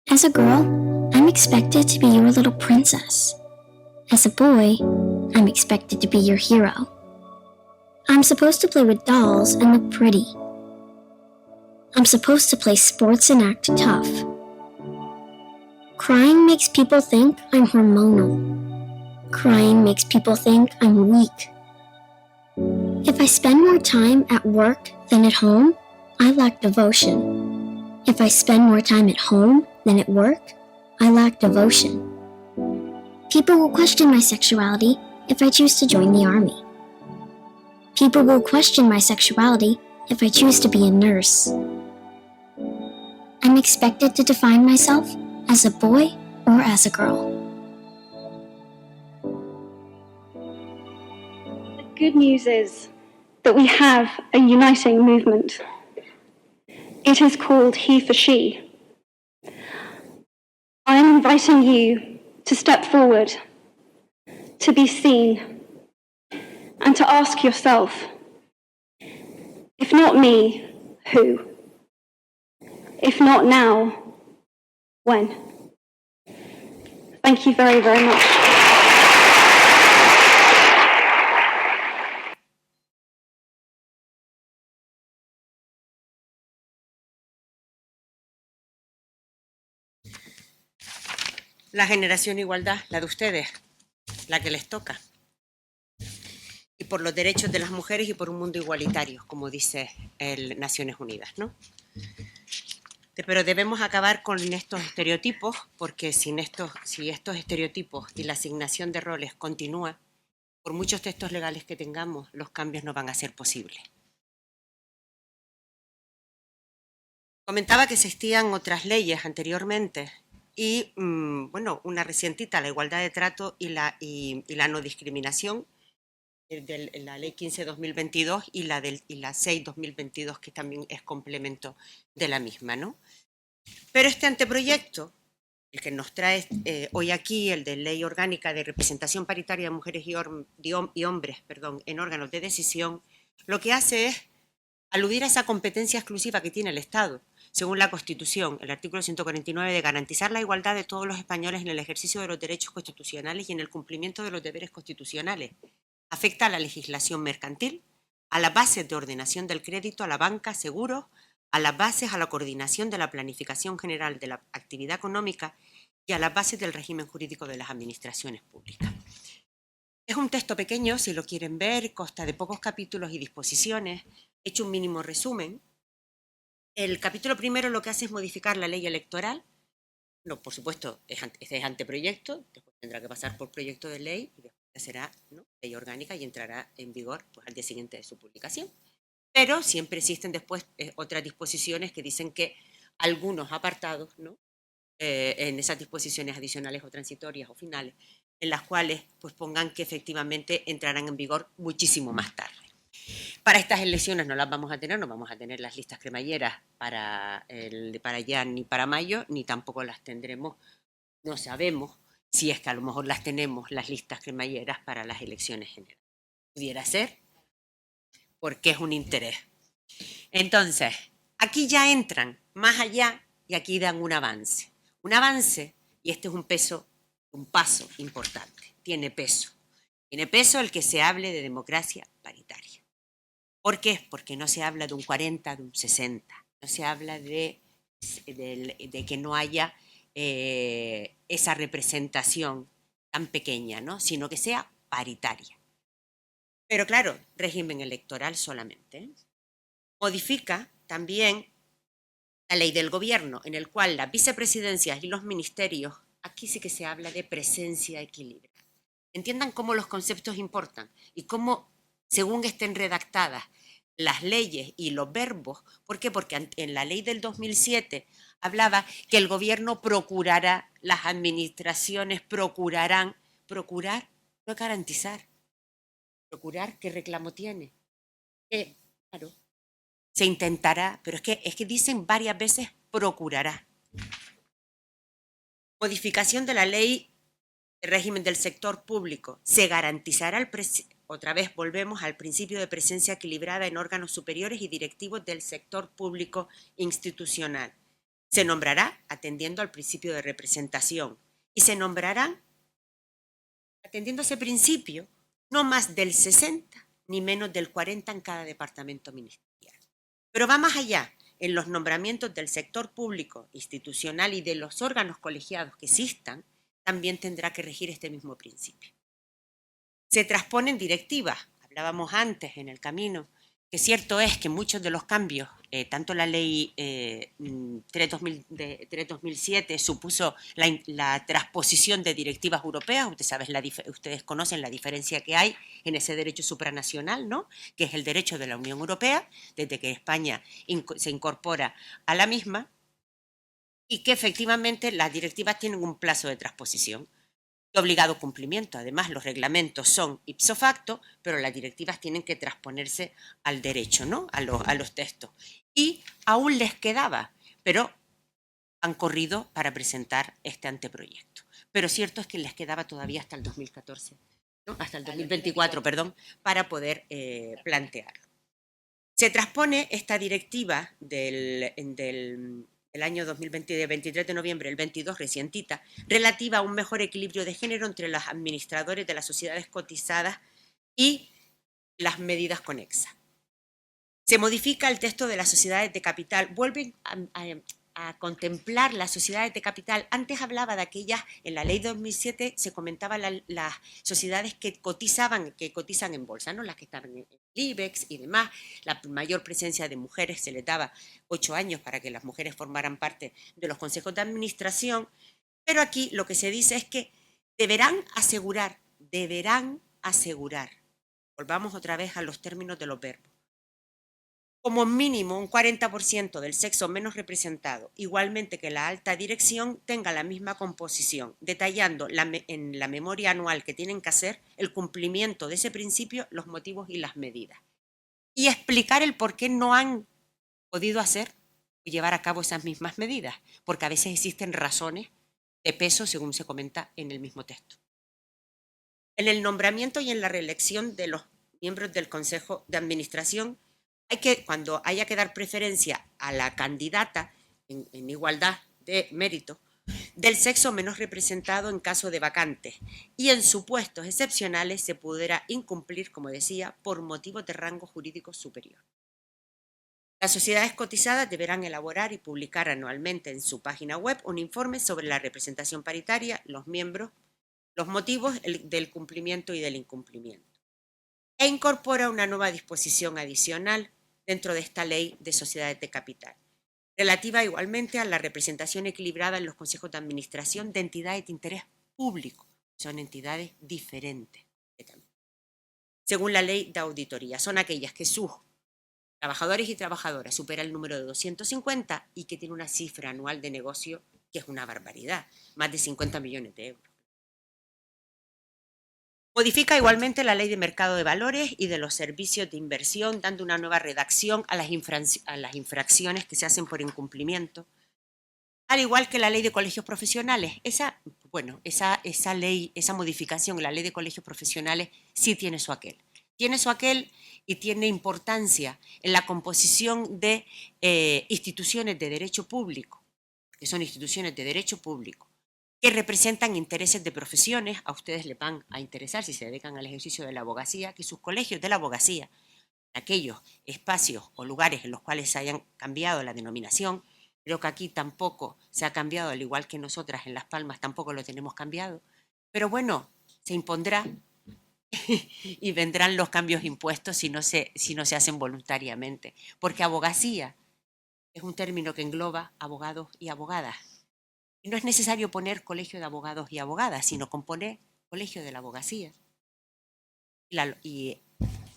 As a girl, I'm expected to be your little princess. As a boy, I'm expected to be your hero. I'm supposed to play with dolls and look pretty. I'm supposed to play sports and act tough. Crying makes people think I'm hormonal. Crying makes people think I'm weak. If I spend more time at work than at home, I lack devotion. If I spend more time at home than at work, I lack devotion. People will question my sexuality if I choose to join the army. People will question my sexuality if I choose to be a nurse. I'm expected to define myself as a boy or as a girl. The good news is that we have a uniting movement. It is called He for She. I'm inviting you to step forward, to be seen, and to ask yourself, if not me, who? If not now, when? Thank you very, very much. La generación igualdad, la de ustedes, la que les toca. Y por los derechos de las mujeres y por un mundo igualitario, como dice el Naciones Unidas, ¿no? Pero debemos acabar con estos estereotipos, porque si estos estereotipos y la asignación de roles continúa, por muchos textos legales que tengamos, los cambios no van a ser posibles. Comentaba que existían otras leyes anteriormente y, bueno, una recientita, la igualdad de trato y la no discriminación, la ley 15/2022 y la 6/2022, que también es complemento de la misma, ¿no? Pero este anteproyecto, el que nos trae hoy aquí, el de Ley Orgánica de Representación Paritaria de Mujeres y Hombres en órganos de decisión, lo que hace es aludir a esa competencia exclusiva que tiene el Estado, según la Constitución, el artículo 149, de garantizar la igualdad de todos los españoles en el ejercicio de los derechos constitucionales y en el cumplimiento de los deberes constitucionales. Afecta a la legislación mercantil, a las bases de ordenación del crédito, a la banca, seguros, a las bases, a la coordinación de la planificación general de la actividad económica y a las bases del régimen jurídico de las administraciones públicas. Es un texto pequeño, si lo quieren ver, consta de pocos capítulos y disposiciones. He hecho un mínimo resumen. El capítulo primero lo que hace es modificar la ley electoral. No, por supuesto, este es anteproyecto, después tendrá que pasar por proyecto de ley y después será, ¿no?, ley orgánica y entrará en vigor pues, al día siguiente de su publicación. Pero siempre existen después otras disposiciones que dicen que algunos apartados, ¿no?, en esas disposiciones adicionales o transitorias o finales, en las cuales pues, pongan que efectivamente entrarán en vigor muchísimo más tarde. Para estas elecciones no las vamos a tener, no vamos a tener las listas cremalleras para allá ni para mayo, ni tampoco las tendremos, no sabemos si es que a lo mejor las tenemos, las listas cremalleras para las elecciones generales. Pudiera ser, porque es un interés. Entonces, aquí ya entran más allá y aquí dan un avance. Un avance, y este es un paso importante, tiene peso. Tiene peso el que se hable de democracia paritaria. ¿Por qué? Porque no se habla de un 40, de un 60. No se habla de que no haya esa representación tan pequeña, ¿no?, sino que sea paritaria. Pero claro, régimen electoral solamente, ¿eh? Modifica también la ley del gobierno, en el cual las vicepresidencias y los ministerios, aquí sí que se habla de presencia equilibrada. Entiendan cómo los conceptos importan y cómo, según estén redactadas las leyes y los verbos. ¿Por qué? Porque en la ley del 2007 hablaba que el gobierno procurará, las administraciones procurarán. Procurar no es garantizar. Procurar, ¿qué reclamo tiene? Claro, se intentará, pero es que dicen varias veces procurará. Modificación de la ley de régimen del sector público. Se garantizará otra vez volvemos al principio de presencia equilibrada en órganos superiores y directivos del sector público institucional. Se nombrará atendiendo al principio de representación y se nombrarán atendiendo a ese principio no más del 60 ni menos del 40 en cada departamento ministerial. Pero va más allá. En los nombramientos del sector público institucional y de los órganos colegiados que existan, también tendrá que regir este mismo principio. Se transponen directivas, hablábamos antes en el camino, que cierto es que muchos de los cambios, tanto la ley 3-2007 supuso la transposición de directivas europeas, ustedes conocen la diferencia que hay en ese derecho supranacional, ¿no? Que es el derecho de la Unión Europea, desde que España se incorpora a la misma, y que efectivamente las directivas tienen un plazo de transposición de obligado cumplimiento. Además, los reglamentos son ipso facto, pero las directivas tienen que transponerse al derecho, ¿no? A los textos. Y aún les quedaba, pero han corrido para presentar este anteproyecto. Pero cierto es que les quedaba todavía hasta el 2014, ¿no? Hasta el 2024, perdón, para poder plantearlo. Se transpone esta directiva el año 2020, de 23 de noviembre, el 22, recientita, relativa a un mejor equilibrio de género entre los administradores de las sociedades cotizadas y las medidas conexas. Se modifica el texto de las sociedades de capital, vuelven a contemplar las sociedades de capital. Antes hablaba de aquellas, en la ley 2007 se comentaba las sociedades que cotizan en bolsa, ¿no? Las que estaban en el IBEX y demás. La mayor presencia de mujeres, se les daba 8 años para que las mujeres formaran parte de los consejos de administración, pero aquí lo que se dice es que deberán asegurar, volvamos otra vez a los términos de los verbos, como mínimo un 40% del sexo menos representado, igualmente que la alta dirección tenga la misma composición, detallando en la memoria anual que tienen que hacer el cumplimiento de ese principio, los motivos y las medidas. Y explicar el por qué no han podido hacer y llevar a cabo esas mismas medidas, porque a veces existen razones de peso, según se comenta en el mismo texto. En el nombramiento y en la reelección de los miembros del Consejo de Administración, cuando haya que dar preferencia a la candidata en igualdad de mérito, del sexo menos representado en caso de vacantes, y en supuestos excepcionales se pudiera incumplir, como decía, por motivos de rango jurídico superior. Las sociedades cotizadas deberán elaborar y publicar anualmente en su página web un informe sobre la representación paritaria, los miembros, los motivos del cumplimiento y del incumplimiento. E incorpora una nueva disposición adicional dentro de esta ley de sociedades de capital, relativa igualmente a la representación equilibrada en los consejos de administración de entidades de interés público. Son entidades diferentes. Según la ley de auditoría, son aquellas que sus trabajadores y trabajadoras supera el número de 250 y que tiene una cifra anual de negocio que es una barbaridad, más de 50 millones de euros. Modifica igualmente la ley de mercado de valores y de los servicios de inversión, dando una nueva redacción a las infracciones que se hacen por incumplimiento, al igual que la ley de colegios profesionales. Esa modificación, la ley de colegios profesionales, sí tiene su aquel. Tiene su aquel y tiene importancia en la composición de instituciones de derecho público, que son instituciones de derecho público, que representan intereses de profesiones. A ustedes les van a interesar, si se dedican al ejercicio de la abogacía, que sus colegios de la abogacía, aquellos espacios o lugares en los cuales se hayan cambiado la denominación, creo que aquí tampoco se ha cambiado, al igual que nosotras en Las Palmas tampoco lo tenemos cambiado, pero bueno, se impondrá y vendrán los cambios impuestos si no se hacen voluntariamente, porque abogacía es un término que engloba abogados y abogadas. Y no es necesario poner colegio de abogados y abogadas, sino componer colegio de la abogacía. Y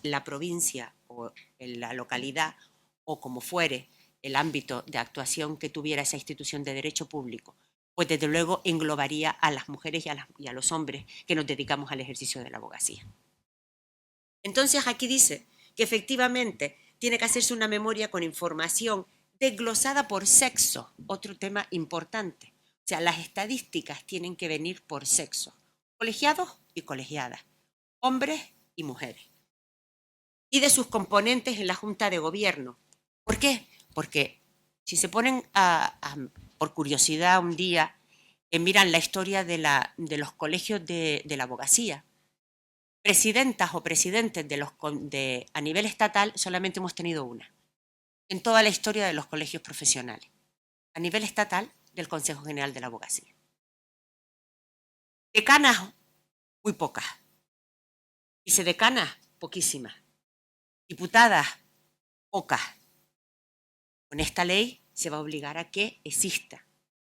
la provincia o la localidad o como fuere el ámbito de actuación que tuviera esa institución de derecho público, pues desde luego englobaría a las mujeres y a los hombres que nos dedicamos al ejercicio de la abogacía. Entonces aquí dice que efectivamente tiene que hacerse una memoria con información desglosada por sexo, otro tema importante. O sea, las estadísticas tienen que venir por sexo, colegiados y colegiadas, hombres y mujeres, y de sus componentes en la Junta de Gobierno. ¿Por qué? Porque si se ponen por curiosidad un día, miran la historia de los colegios de la abogacía, presidentas o presidentes a nivel estatal solamente hemos tenido una, en toda la historia de los colegios profesionales, a nivel estatal, del Consejo General de la Abogacía. Decanas, muy pocas. Vicedecanas, poquísimas. Diputadas, pocas. Con esta ley se va a obligar a que exista,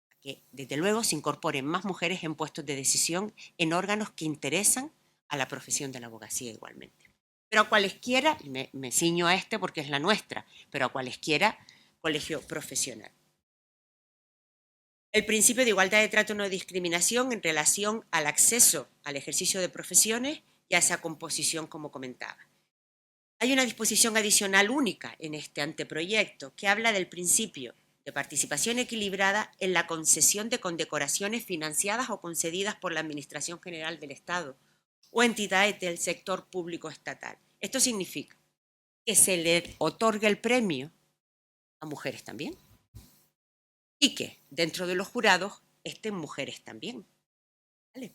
a que desde luego se incorporen más mujeres en puestos de decisión en órganos que interesan a la profesión de la abogacía igualmente. Pero a cualesquiera, me ciño a este porque es la nuestra, pero a cualesquiera colegio profesional. El principio de igualdad de trato y no discriminación en relación al acceso al ejercicio de profesiones y a esa composición, como comentaba. Hay una disposición adicional única en este anteproyecto que habla del principio de participación equilibrada en la concesión de condecoraciones financiadas o concedidas por la Administración General del Estado o entidades del sector público estatal. Esto significa que se le otorgue el premio a mujeres también y que dentro de los jurados estén mujeres también. ¿Vale?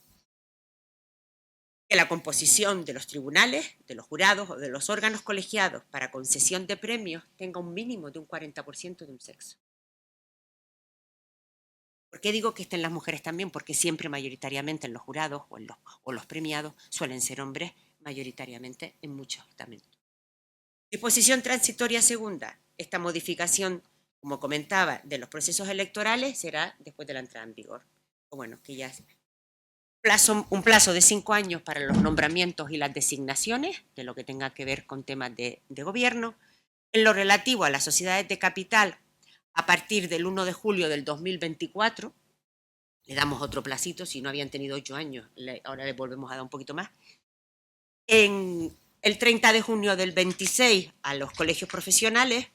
Que la composición de los tribunales, de los jurados o de los órganos colegiados para concesión de premios tenga un mínimo de un 40% de un sexo. ¿Por qué digo que estén las mujeres también? Porque siempre mayoritariamente en los jurados o los premiados suelen ser hombres, mayoritariamente en muchos estamentos. Disposición transitoria segunda. Esta modificación, como comentaba, de los procesos electorales será después de la entrada en vigor. O bueno, que ya un plazo de 5 años para los nombramientos y las designaciones, de lo que tenga que ver con temas de gobierno. En lo relativo a las sociedades de capital, a partir del 1 de julio del 2024, le damos otro placito, si no habían tenido 8 años, ahora les volvemos a dar un poquito más. En el 30 de junio del 26 a los colegios profesionales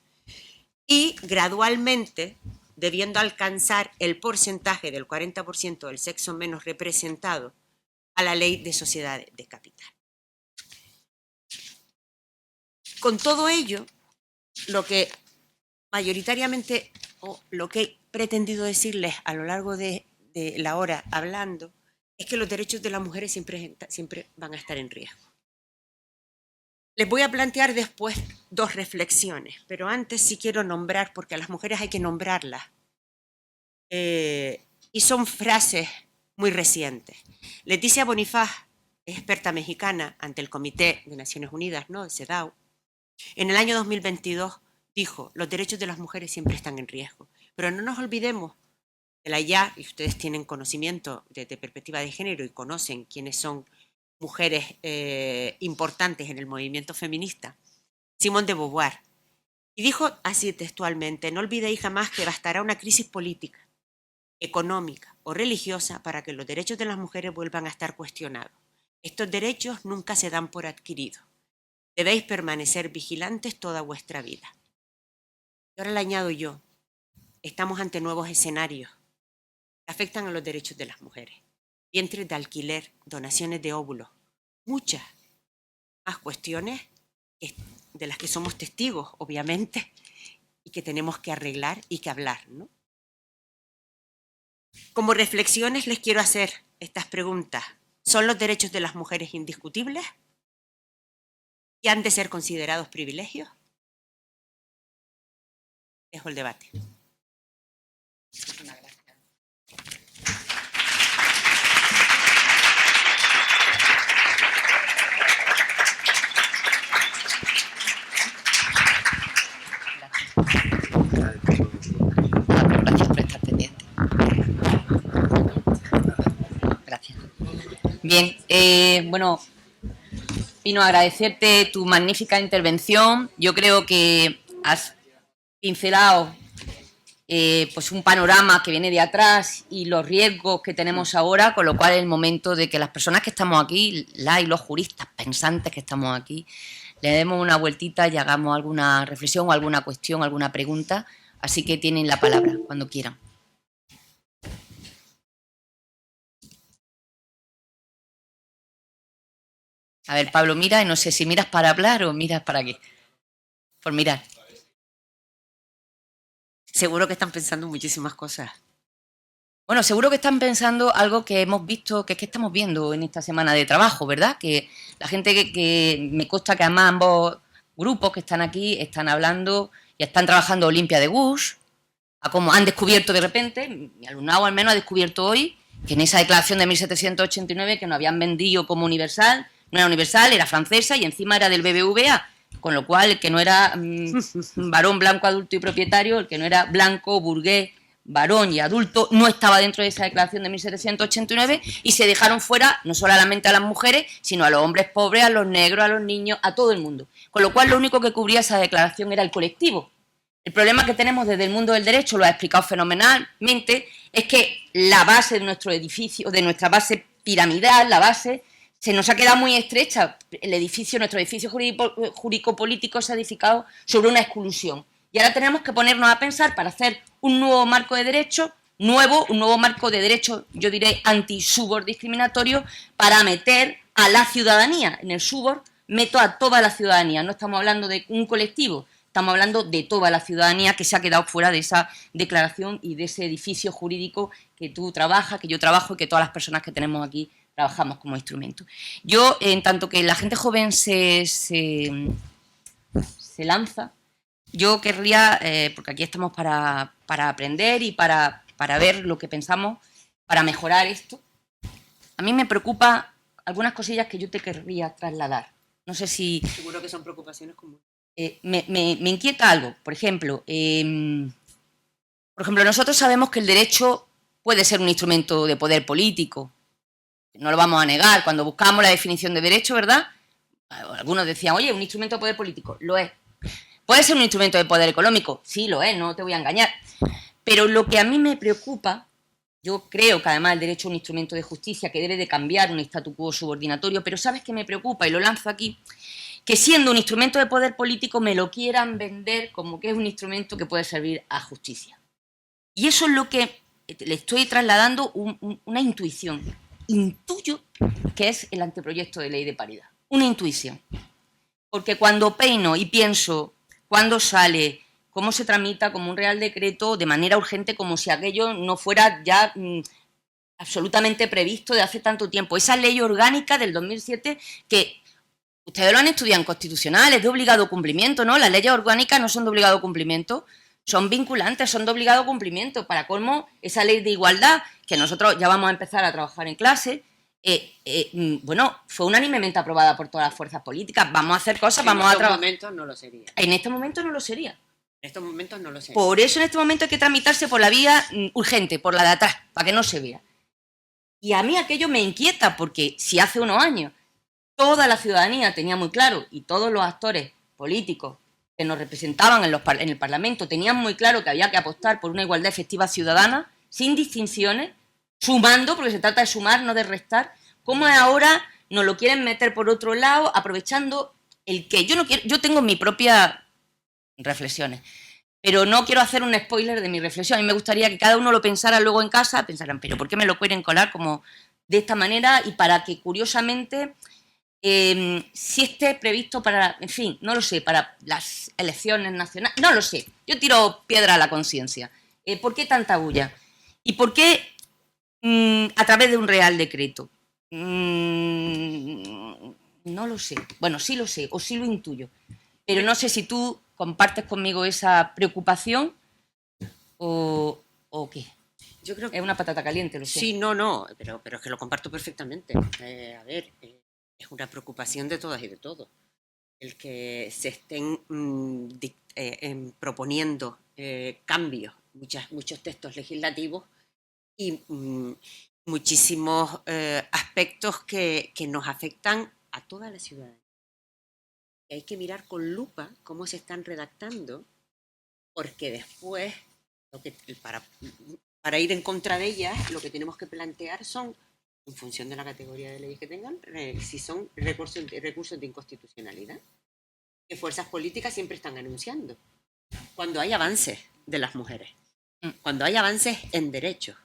y gradualmente, debiendo alcanzar el porcentaje del 40% del sexo menos representado, a la ley de sociedades de capital. Con todo ello, lo que mayoritariamente, o lo que he pretendido decirles a lo largo de la hora hablando, es que los derechos de las mujeres siempre van a estar en riesgo. Les voy a plantear después 2 reflexiones, pero antes sí quiero nombrar, porque a las mujeres hay que nombrarlas. Y son frases muy recientes. Leticia Bonifaz, experta mexicana ante el Comité de Naciones Unidas, ¿no?, de CEDAW, en el año 2022 dijo: los derechos de las mujeres siempre están en riesgo. Pero no nos olvidemos de la ya, y ustedes tienen conocimiento de perspectiva de género y conocen quiénes son mujeres importantes en el movimiento feminista, Simone de Beauvoir, y dijo así textualmente: no olvidéis jamás que bastará una crisis política, económica o religiosa para que los derechos de las mujeres vuelvan a estar cuestionados. Estos derechos nunca se dan por adquiridos. Debéis permanecer vigilantes toda vuestra vida. Y ahora le añado yo, estamos ante nuevos escenarios que afectan a los derechos de las mujeres. Vientres de alquiler, donaciones de óvulos, muchas más cuestiones de las que somos testigos, obviamente, y que tenemos que arreglar y que hablar, ¿no? Como reflexiones les quiero hacer estas preguntas. ¿Son los derechos de las mujeres indiscutibles? ¿Y han de ser considerados privilegios? Dejo el debate. Muchísimas gracias. Gracias por estar pendiente. Gracias. Bien, bueno, Pino, agradecerte tu magnífica intervención. Yo creo que has pincelado pues un panorama que viene de atrás y los riesgos que tenemos ahora, con lo cual es el momento de que las personas que estamos aquí, las y los juristas pensantes que estamos aquí, le demos una vueltita y hagamos alguna reflexión o alguna cuestión, alguna pregunta. Así que tienen la palabra cuando quieran. A ver, Pablo, mira, y no sé si miras para hablar o miras para qué. Por mirar. Seguro que están pensando muchísimas cosas. Bueno, seguro que están pensando algo que hemos visto, que es que estamos viendo en esta semana de trabajo, ¿verdad? Que la gente que me consta que además ambos grupos que están aquí están hablando y están trabajando Olimpia de Gush, a cómo han descubierto de repente, mi alumnado al menos ha descubierto hoy, que en esa declaración de 1789 que nos habían vendido como universal, No era universal, era francesa y encima era del BBVA, con lo cual el que no era varón blanco adulto y propietario, el que no era blanco, burgués, varón y adulto, no estaba dentro de esa declaración de 1789 y se dejaron fuera no solamente a las mujeres, sino a los hombres pobres, a los negros, a los niños, a todo el mundo. Con lo cual lo único que cubría esa declaración era el colectivo. El problema que tenemos desde el mundo del derecho, lo ha explicado fenomenalmente, es que la base de nuestro edificio, de nuestra base piramidal, la base, se nos ha quedado muy estrecha. El edificio, nuestro edificio jurídico-político se ha edificado sobre una exclusión. Y ahora tenemos que ponernos a pensar para hacer un nuevo marco de derecho, un nuevo marco de derecho, yo diré anti-subordiscriminatorio, para meter a la ciudadanía. En el subord meto a toda la ciudadanía, no estamos hablando de un colectivo, estamos hablando de toda la ciudadanía que se ha quedado fuera de esa declaración y de ese edificio jurídico que tú trabajas, que yo trabajo y que todas las personas que tenemos aquí trabajamos como instrumento. Yo, en tanto que la gente joven se lanza, yo querría, porque aquí estamos para aprender y para ver lo que pensamos, para mejorar esto, a mí me preocupa algunas cosillas que yo te querría trasladar. No sé si... Seguro que son preocupaciones comunes. Me inquieta algo. Por ejemplo, nosotros sabemos que el derecho puede ser un instrumento de poder político. No lo vamos a negar. Cuando buscamos la definición de derecho, ¿verdad? Algunos decían, oye, un instrumento de poder político. Lo es. ¿Puede ser un instrumento de poder económico? Sí, lo es, no te voy a engañar. Pero lo que a mí me preocupa, yo creo que además el derecho es un instrumento de justicia que debe de cambiar un statu quo subordinatorio, pero ¿sabes qué me preocupa? Y lo lanzo aquí, que siendo un instrumento de poder político me lo quieran vender como que es un instrumento que puede servir a justicia. Y eso es lo que le estoy trasladando una intuición. Intuyo que es el anteproyecto de ley de paridad. Una intuición. Porque cuando peino y pienso cuándo sale, cómo se tramita como un real decreto de manera urgente, como si aquello no fuera ya absolutamente previsto de hace tanto tiempo. Esa ley orgánica del 2007 que ustedes lo han estudiado en constitucional, es de obligado cumplimiento, ¿no? Las leyes orgánicas no son de obligado cumplimiento, son vinculantes, son de obligado cumplimiento. Para colmo, esa ley de igualdad, que nosotros ya vamos a empezar a trabajar en clase, fue unánimemente aprobada por todas las fuerzas políticas. Vamos a hacer cosas, vamos a trabajar. En estos momentos no lo sería. En este momento no lo sería. En estos momentos no lo sería. Por eso en este momento hay que tramitarse por la vía urgente, por la de atrás, para que no se vea. Y a mí aquello me inquieta, porque si hace unos años toda la ciudadanía tenía muy claro, y todos los actores políticos que nos representaban en el Parlamento tenían muy claro que había que apostar por una igualdad efectiva ciudadana, sin distinciones, sumando, porque se trata de sumar, no de restar, ¿cómo ahora nos lo quieren meter por otro lado, aprovechando el que yo tengo mis propias reflexiones, pero no quiero hacer un spoiler de mi reflexión. A mí me gustaría que cada uno lo pensara luego en casa, pensaran, pero ¿por qué me lo quieren colar como de esta manera? Y para que, curiosamente, si esté previsto para, en fin, no lo sé, para las elecciones nacionales, no lo sé, yo tiro piedra a la conciencia. ¿Por qué tanta bulla? ¿Y por qué a través de un real decreto? No lo sé. Bueno, sí lo sé, o sí lo intuyo. Pero no sé si tú compartes conmigo esa preocupación o qué. Yo creo que es una patata caliente, lo sé. Sí, no, pero es que lo comparto perfectamente. Es una preocupación de todas y de todos. El que se estén proponiendo cambios, muchos textos legislativos y muchísimos aspectos que nos afectan a toda la ciudadanía. Y hay que mirar con lupa cómo se están redactando, porque después, para ir en contra de ellas, lo que tenemos que plantear son, en función de la categoría de leyes que tengan, si son recursos de inconstitucionalidad, que fuerzas políticas siempre están anunciando. Cuando hay avances de las mujeres, cuando hay avances en derechos.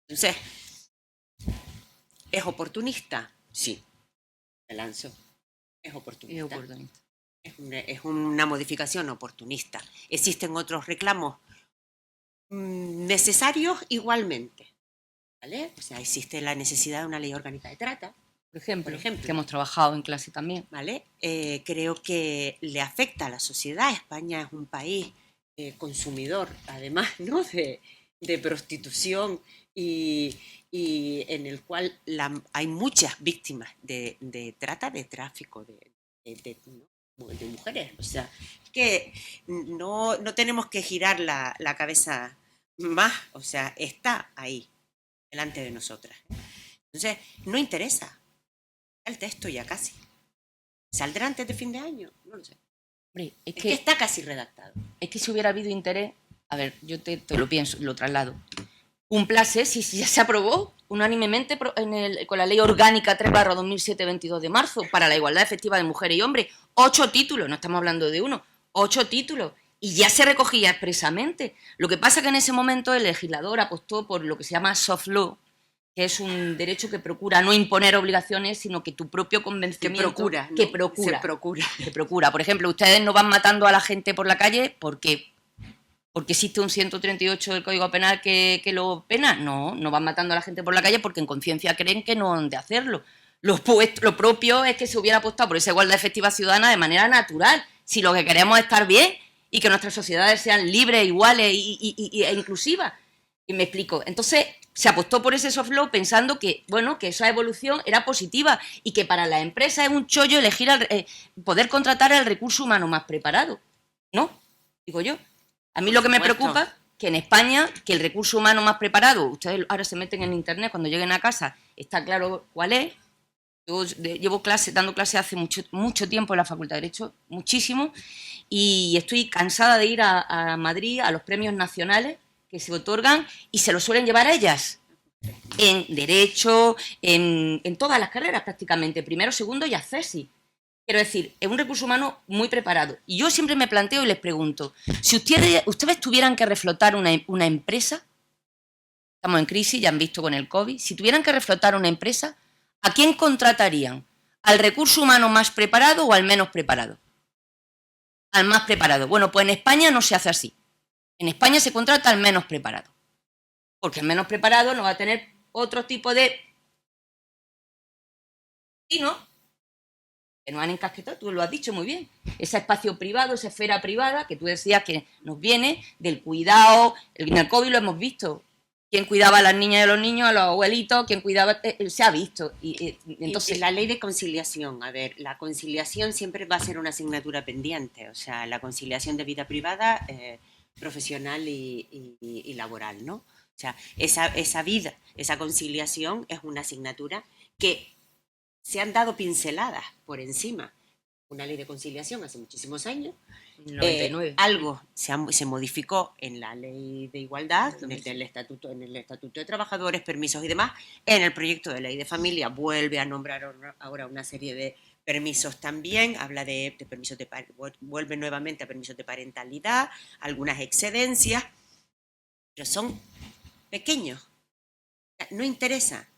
Entonces, ¿es oportunista? Sí, me lanzo. Es oportunista. Es una modificación oportunista. Existen otros reclamos necesarios igualmente. ¿Vale? O sea, existe la necesidad de una ley orgánica de trata, por ejemplo, que hemos trabajado en clase también. ¿Vale? Creo que le afecta a la sociedad. España es un país consumidor, además, ¿no? de prostitución y en el cual hay muchas víctimas de trata, de tráfico, de mujeres. O sea, que no tenemos que girar la cabeza más, o sea, está ahí, delante de nosotras. Entonces, no interesa. El texto ya casi. ¿Saldrá antes de fin de año? No lo sé. Hombre, Es que está casi redactado. Es que si hubiera habido interés, a ver, yo te lo pienso, lo traslado. Cúmplase, si ya se aprobó unánimemente con la Ley Orgánica 3/2007, 22 de marzo, para la igualdad efectiva de mujeres y hombres. 8 títulos, no estamos hablando de uno, 8 títulos. Y ya se recogía expresamente. Lo que pasa es que en ese momento el legislador apostó por lo que se llama soft law, que es un derecho que procura no imponer obligaciones, sino que tu propio convencimiento... Se procura. Por ejemplo, ustedes no van matando a la gente por la calle porque existe un 138 del Código Penal que lo pena. No van matando a la gente por la calle porque en conciencia creen que no han de hacerlo. Lo propio es que se hubiera apostado por esa igualdad efectiva ciudadana de manera natural. Si lo que queremos es estar bien y que nuestras sociedades sean libres, iguales e inclusivas. Y me explico. Entonces, se apostó por ese soft law pensando que, bueno, que esa evolución era positiva y que para las empresas es un chollo elegir poder contratar al recurso humano más preparado. ¿No? Digo yo. A mí lo que me preocupa que en España, que el recurso humano más preparado, ustedes ahora se meten en internet, cuando lleguen a casa, está claro cuál es. Yo llevo dando clase hace mucho tiempo en la Facultad de Derecho, muchísimo, y estoy cansada de ir a Madrid a los premios nacionales que se otorgan y se los suelen llevar a ellas. En Derecho, en todas las carreras prácticamente, primero, segundo y acceso. Quiero decir, es un recurso humano muy preparado. Y yo siempre me planteo y les pregunto, si ustedes tuvieran que reflotar una empresa, estamos en crisis, ya han visto con el COVID, si tuvieran que reflotar una empresa, ¿a quién contratarían? ¿Al recurso humano más preparado o al menos preparado? Al más preparado. Bueno, pues en España no se hace así. En España se contrata al menos preparado. Porque el menos preparado no va a tener otro tipo de... ¿Sí, no? Que nos han encasquetado, tú lo has dicho muy bien. Ese espacio privado, esa esfera privada que tú decías que nos viene del cuidado. En el COVID lo hemos visto. Quién cuidaba a las niñas y a los niños, a los abuelitos, quién cuidaba, se ha visto. Entonces, y la ley de conciliación, a ver, la conciliación siempre va a ser una asignatura pendiente, o sea, la conciliación de vida privada, profesional y laboral, ¿no? O sea, esa conciliación es una asignatura que se han dado pinceladas por encima. Una ley de conciliación hace muchísimos años. 99. Algo se modificó en la ley de igualdad, en el estatuto de trabajadores, permisos y demás. En el proyecto de ley de familia vuelve a nombrar ahora una serie de permisos también, habla de permisos vuelve nuevamente a permisos de parentalidad, algunas excedencias, pero son pequeños. No interesa.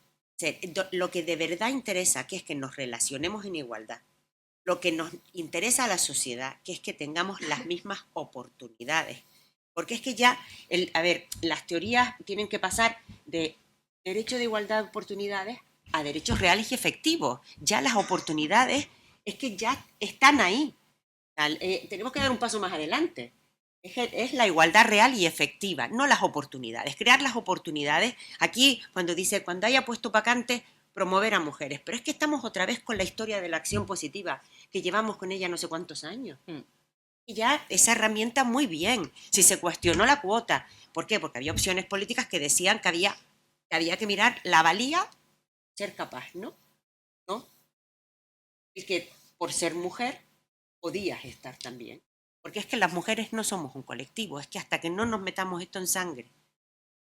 Lo que de verdad interesa, que es que nos relacionemos en igualdad. Lo que nos interesa a la sociedad, que es que tengamos las mismas oportunidades. Porque es que ya, las teorías tienen que pasar de derecho de igualdad de oportunidades a derechos reales y efectivos. Ya las oportunidades es que ya están ahí. Tenemos que dar un paso más adelante. Es la igualdad real y efectiva, no las oportunidades. Crear las oportunidades. Aquí, cuando haya puesto vacante, promover a mujeres. Pero es que estamos otra vez con la historia de la acción positiva, que llevamos con ella no sé cuántos años. Y ya esa herramienta muy bien. Si se cuestionó la cuota. ¿Por qué? Porque había opciones políticas que decían que había que mirar la valía, ser capaz, ¿no? Y que por ser mujer podías estar también. Porque es que las mujeres no somos un colectivo. Es que hasta que no nos metamos esto en sangre,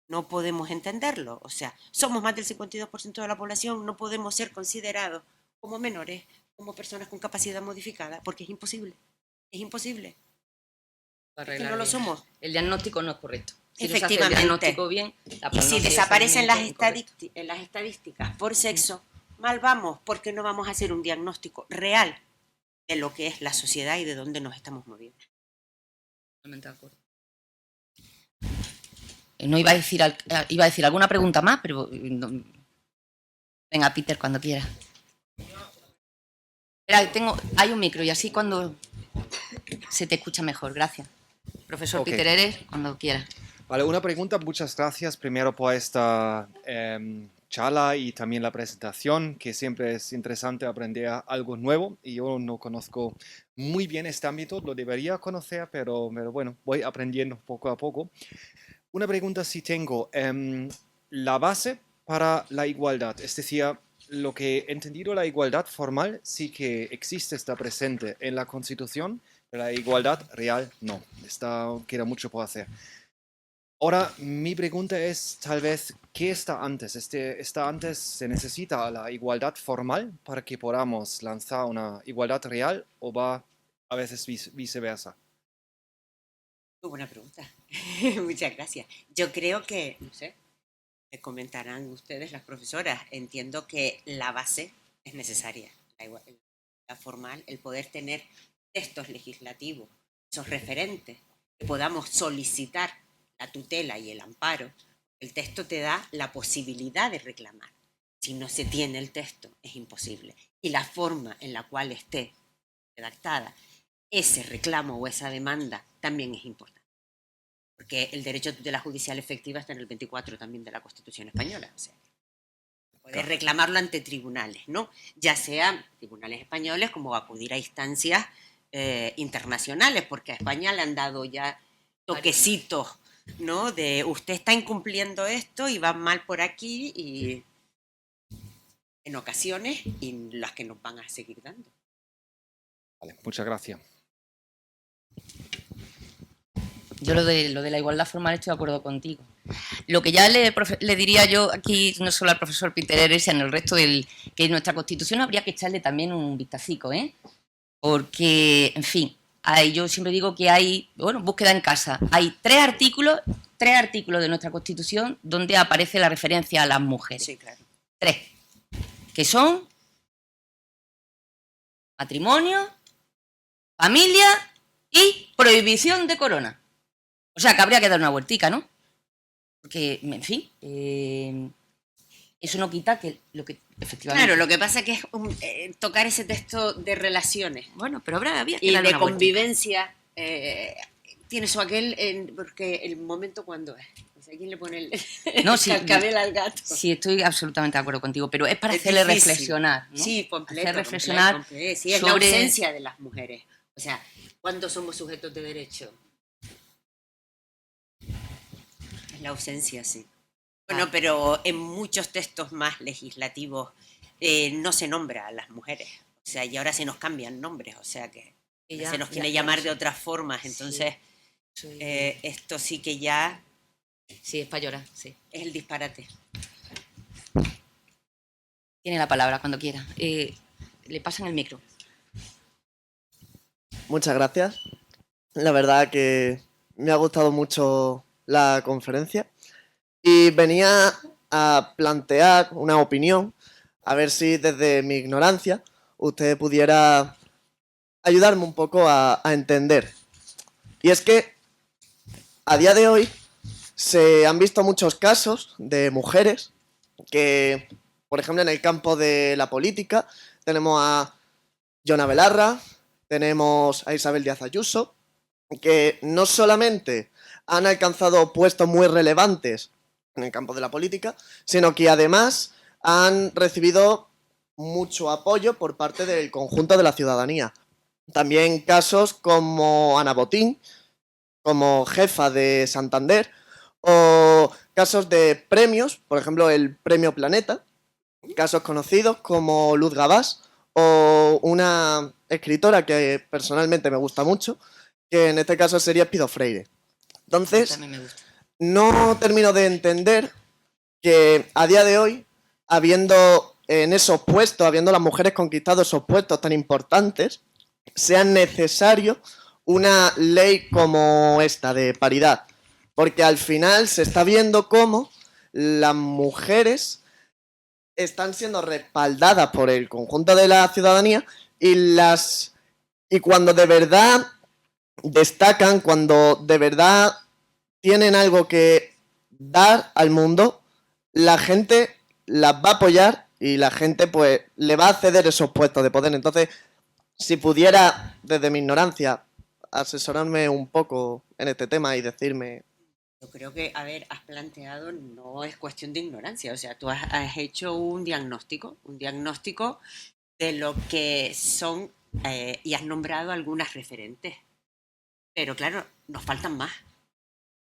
no podemos entenderlo. O sea, somos más del 52% de la población, no podemos ser considerados como menores, como personas con capacidad modificada, porque es imposible. Es imposible. Es que no lo somos. El diagnóstico no es correcto. Si efectivamente. No se hace el diagnóstico bien, y si desaparecen las estadísticas por sexo, mal vamos, porque no vamos a hacer un diagnóstico real de lo que es la sociedad y de dónde nos estamos moviendo. Totalmente de acuerdo. No iba a decir alguna pregunta más, pero no. Venga, Peter, cuando quiera. Espera, hay un micro y así cuando se te escucha mejor. Gracias. Profesor Peter Eres, cuando quiera. Vale, una pregunta, muchas gracias primero por esta charla y también la presentación, que siempre es interesante aprender algo nuevo y yo no conozco muy bien este ámbito, lo debería conocer, pero bueno, voy aprendiendo poco a poco. Una pregunta sí tengo, la base para la igualdad, es decir, lo que he entendido, la igualdad formal sí que existe, está presente en la Constitución, pero la igualdad real no, queda mucho por hacer. Ahora, mi pregunta es tal vez, ¿qué está antes? ¿Está antes, se necesita la igualdad formal para que podamos lanzar una igualdad real o va a veces viceversa? Muy buena pregunta. Muchas gracias. Yo creo que, no sé, me comentarán ustedes, las profesoras, entiendo que la base es necesaria, la formal, el poder tener textos legislativos, esos referentes, que podamos solicitar la tutela y el amparo. El texto te da la posibilidad de reclamar. Si no se tiene el texto, es imposible. Y la forma en la cual esté redactada ese reclamo o esa demanda también es importante. Porque el derecho a tutela judicial efectiva está en el 24 también de la Constitución española. O sea, poder reclamarlo ante tribunales, ¿no? Ya sea tribunales españoles como acudir a instancias internacionales, porque a España le han dado ya toquecitos, ¿no? De usted está incumpliendo esto y va mal por aquí y en ocasiones y las que nos van a seguir dando. Vale, muchas gracias. Yo lo de la igualdad formal estoy de acuerdo contigo. Lo que ya le diría yo aquí, no solo al profesor Piterer, sino al resto que nuestra Constitución habría que echarle también un vistacico, ¿eh? Porque, en fin, yo siempre digo que hay, bueno, búsqueda en casa. Hay tres artículos de nuestra Constitución donde aparece la referencia a las mujeres. Sí, claro. 3, que son matrimonio, familia y prohibición de corona. O sea, que habría que dar una vueltica, ¿no? Porque, en fin, eso no quita que lo que efectivamente... Claro, lo que pasa que es tocar ese texto de relaciones. Bueno, pero había que y darle de una convivencia, tiene su aquel, porque el momento cuando es. O sea, ¿quién le pone el cascabel al gato? Sí, estoy absolutamente de acuerdo contigo, pero es para hacerle difícil. Reflexionar, ¿no? Sí, completo. Hacer reflexionar completo. Sí, es la ausencia de las mujeres. O sea, ¿cuántos somos sujetos de derecho? Es la ausencia, sí. Bueno, pero en muchos textos más legislativos no se nombra a las mujeres. O sea, y ahora se nos cambian nombres, o sea que se nos quiere llamar de otras formas. Entonces, esto sí que ya... Sí, es para llorar, sí. Es el disparate. Tiene la palabra cuando quiera. Le pasan el micro. Muchas gracias. La verdad que me ha gustado mucho la conferencia y venía a plantear una opinión, a ver si desde mi ignorancia usted pudiera ayudarme un poco a entender. Y es que a día de hoy se han visto muchos casos de mujeres que, por ejemplo, en el campo de la política tenemos a Yona Belarra, tenemos a Isabel Díaz Ayuso, que no solamente han alcanzado puestos muy relevantes en el campo de la política, sino que además han recibido mucho apoyo por parte del conjunto de la ciudadanía. También casos como Ana Botín, como jefa de Santander, o casos de premios, por ejemplo el Premio Planeta, casos conocidos como Luz Gabás, o una escritora que personalmente me gusta mucho, que en este caso sería Pido Freire. Entonces, no termino de entender que a día de hoy, habiendo en esos puestos, habiendo las mujeres conquistado esos puestos tan importantes, sea necesario una ley como esta de paridad. Porque al final se está viendo cómo las mujeres están siendo respaldadas por el conjunto de la ciudadanía y cuando de verdad destacan, cuando de verdad tienen algo que dar al mundo, la gente las va a apoyar y la gente pues le va a ceder esos puestos de poder. Entonces, si pudiera, desde mi ignorancia, asesorarme un poco en este tema y decirme Yo creo que, a ver, has planteado, no es cuestión de ignorancia, o sea, tú has hecho un diagnóstico de lo que son, y has nombrado algunas referentes, pero claro, nos faltan más.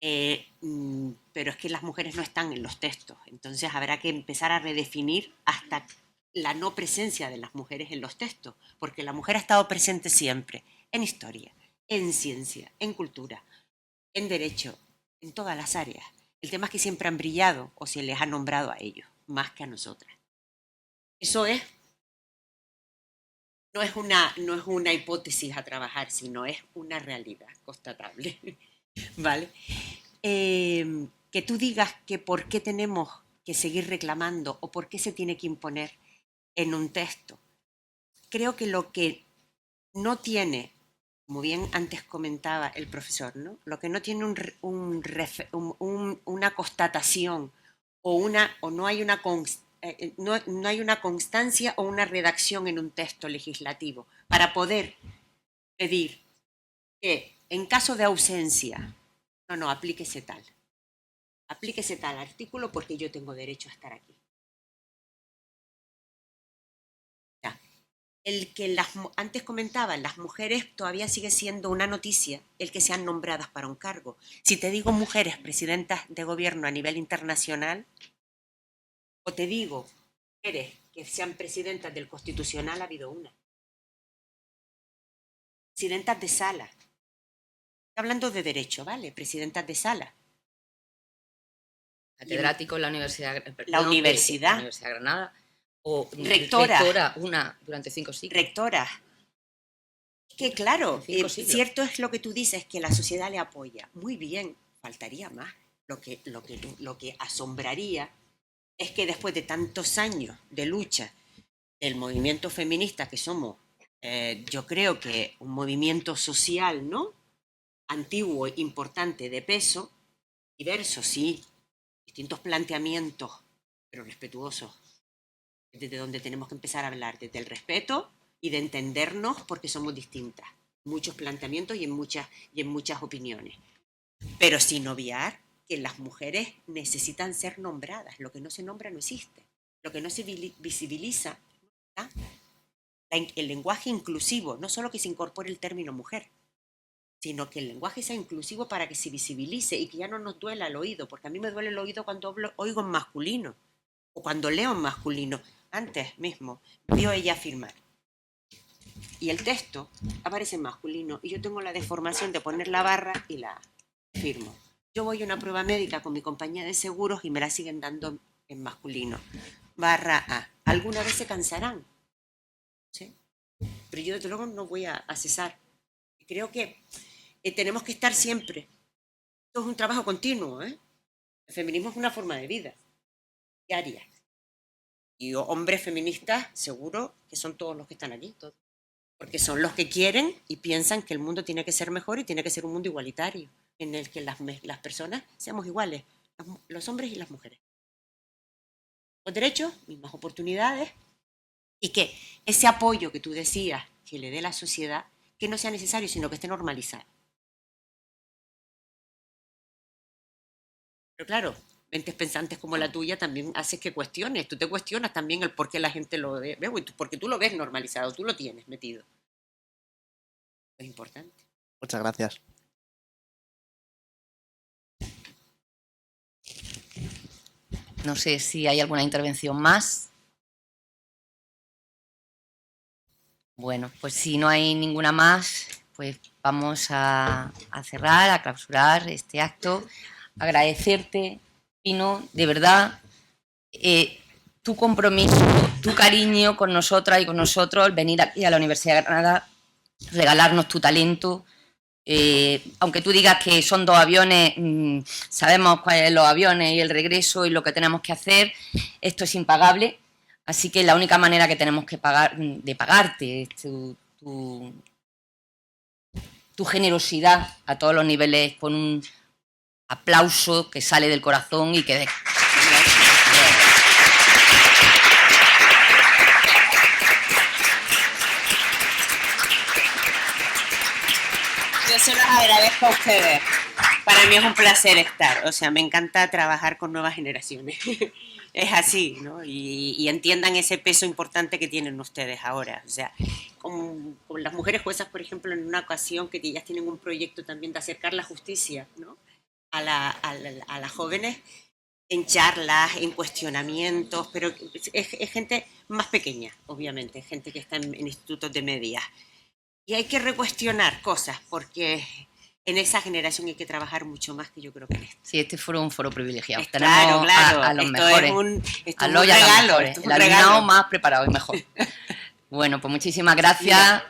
Pero es que las mujeres no están en los textos, entonces habrá que empezar a redefinir hasta la no presencia de las mujeres en los textos, porque la mujer ha estado presente siempre, en historia, en ciencia, en cultura, en derecho, en todas las áreas. El tema es que siempre han brillado o se les ha nombrado a ellos, más que a nosotras. Eso es, no es una hipótesis a trabajar, sino es una realidad constatable. ¿Vale? Que tú digas que por qué tenemos que seguir reclamando o por qué se tiene que imponer en un texto. Creo que lo que no tiene, como bien antes comentaba el profesor, ¿no? Lo que no tiene una constatación o no hay una constancia o una redacción en un texto legislativo para poder pedir que en caso de ausencia, aplíquese tal artículo porque yo tengo derecho a estar aquí. El que antes comentaba, las mujeres todavía sigue siendo una noticia el que sean nombradas para un cargo. Si te digo mujeres presidentas de gobierno a nivel internacional, o te digo mujeres que sean presidentas del Constitucional, ha habido una. Presidentas de sala. Estoy hablando de derecho, ¿vale? Presidentas de sala. Catedrático en la Universidad. La Universidad de Granada. O rectora, una durante 5 siglos. Rectora. Que claro, cierto es lo que tú dices, que la sociedad le apoya. Muy bien, faltaría más. Lo que asombraría es que después de tantos años de lucha del movimiento feminista, que somos, yo creo que un movimiento social, ¿no? Antiguo, importante, de peso, diverso, sí, distintos planteamientos, pero respetuosos. Desde donde tenemos que empezar a hablar, desde el respeto y de entendernos porque somos distintas. Muchos planteamientos y en muchas opiniones. Pero sin obviar que las mujeres necesitan ser nombradas. Lo que no se nombra no existe. Lo que no se visibiliza no está. El lenguaje inclusivo, no solo que se incorpore el término mujer, sino que el lenguaje sea inclusivo para que se visibilice y que ya no nos duela el oído, porque a mí me duele el oído cuando oigo en masculino o cuando leo en masculino. Antes mismo vio ella firmar y el texto aparece en masculino y yo tengo la deformación de poner la barra y la firmo. Yo voy a una prueba médica con mi compañía de seguros y me la siguen dando en masculino. Barra A. Alguna vez se cansarán, ¿sí? Pero yo desde luego no voy a cesar. Creo que tenemos que estar siempre. Esto es un trabajo continuo, ¿eh? El feminismo es una forma de vida diaria. Y hombres feministas, seguro que son todos los que están aquí, todos. Porque son los que quieren y piensan que el mundo tiene que ser mejor y tiene que ser un mundo igualitario, en el que las personas seamos iguales, los hombres y las mujeres. Los derechos, mismas oportunidades, y que ese apoyo que tú decías que le dé la sociedad, que no sea necesario, sino que esté normalizado. Pero claro, mentes pensantes como la tuya también haces que cuestiones. Tú te cuestionas también el por qué la gente lo ve, porque tú lo ves normalizado, tú lo tienes metido. Es importante. Muchas gracias. No sé si hay alguna intervención más. Bueno, pues si no hay ninguna más, pues vamos a cerrar, a clausurar este acto. Agradecerte, Pino, de verdad, tu compromiso, tu cariño con nosotras y con nosotros, el venir aquí a la Universidad de Granada, regalarnos tu talento. Aunque tú digas que son 2 aviones, sabemos cuáles son los aviones y el regreso y lo que tenemos que hacer. Esto es impagable, así que la única manera que tenemos que pagarte es tu generosidad a todos los niveles, con un aplauso que sale del corazón y que... Yo se los agradezco a ustedes. Para mí es un placer estar, o sea, me encanta trabajar con nuevas generaciones. Es así, ¿no? Y entiendan ese peso importante que tienen ustedes ahora. O sea, con las mujeres juezas, por ejemplo, en una ocasión que ellas tienen un proyecto también de acercar la justicia, ¿no? a las jóvenes, en charlas, en cuestionamientos, pero es gente más pequeña, obviamente, gente que está en institutos de medias. Y hay que recuestionar cosas, porque en esa generación hay que trabajar mucho más que yo creo que en esta. Sí, este foro es un foro privilegiado. Claro, Tenemos claro. a los Esto mejores. es un regalo. El alumnado más preparado y mejor. Bueno, pues muchísimas gracias.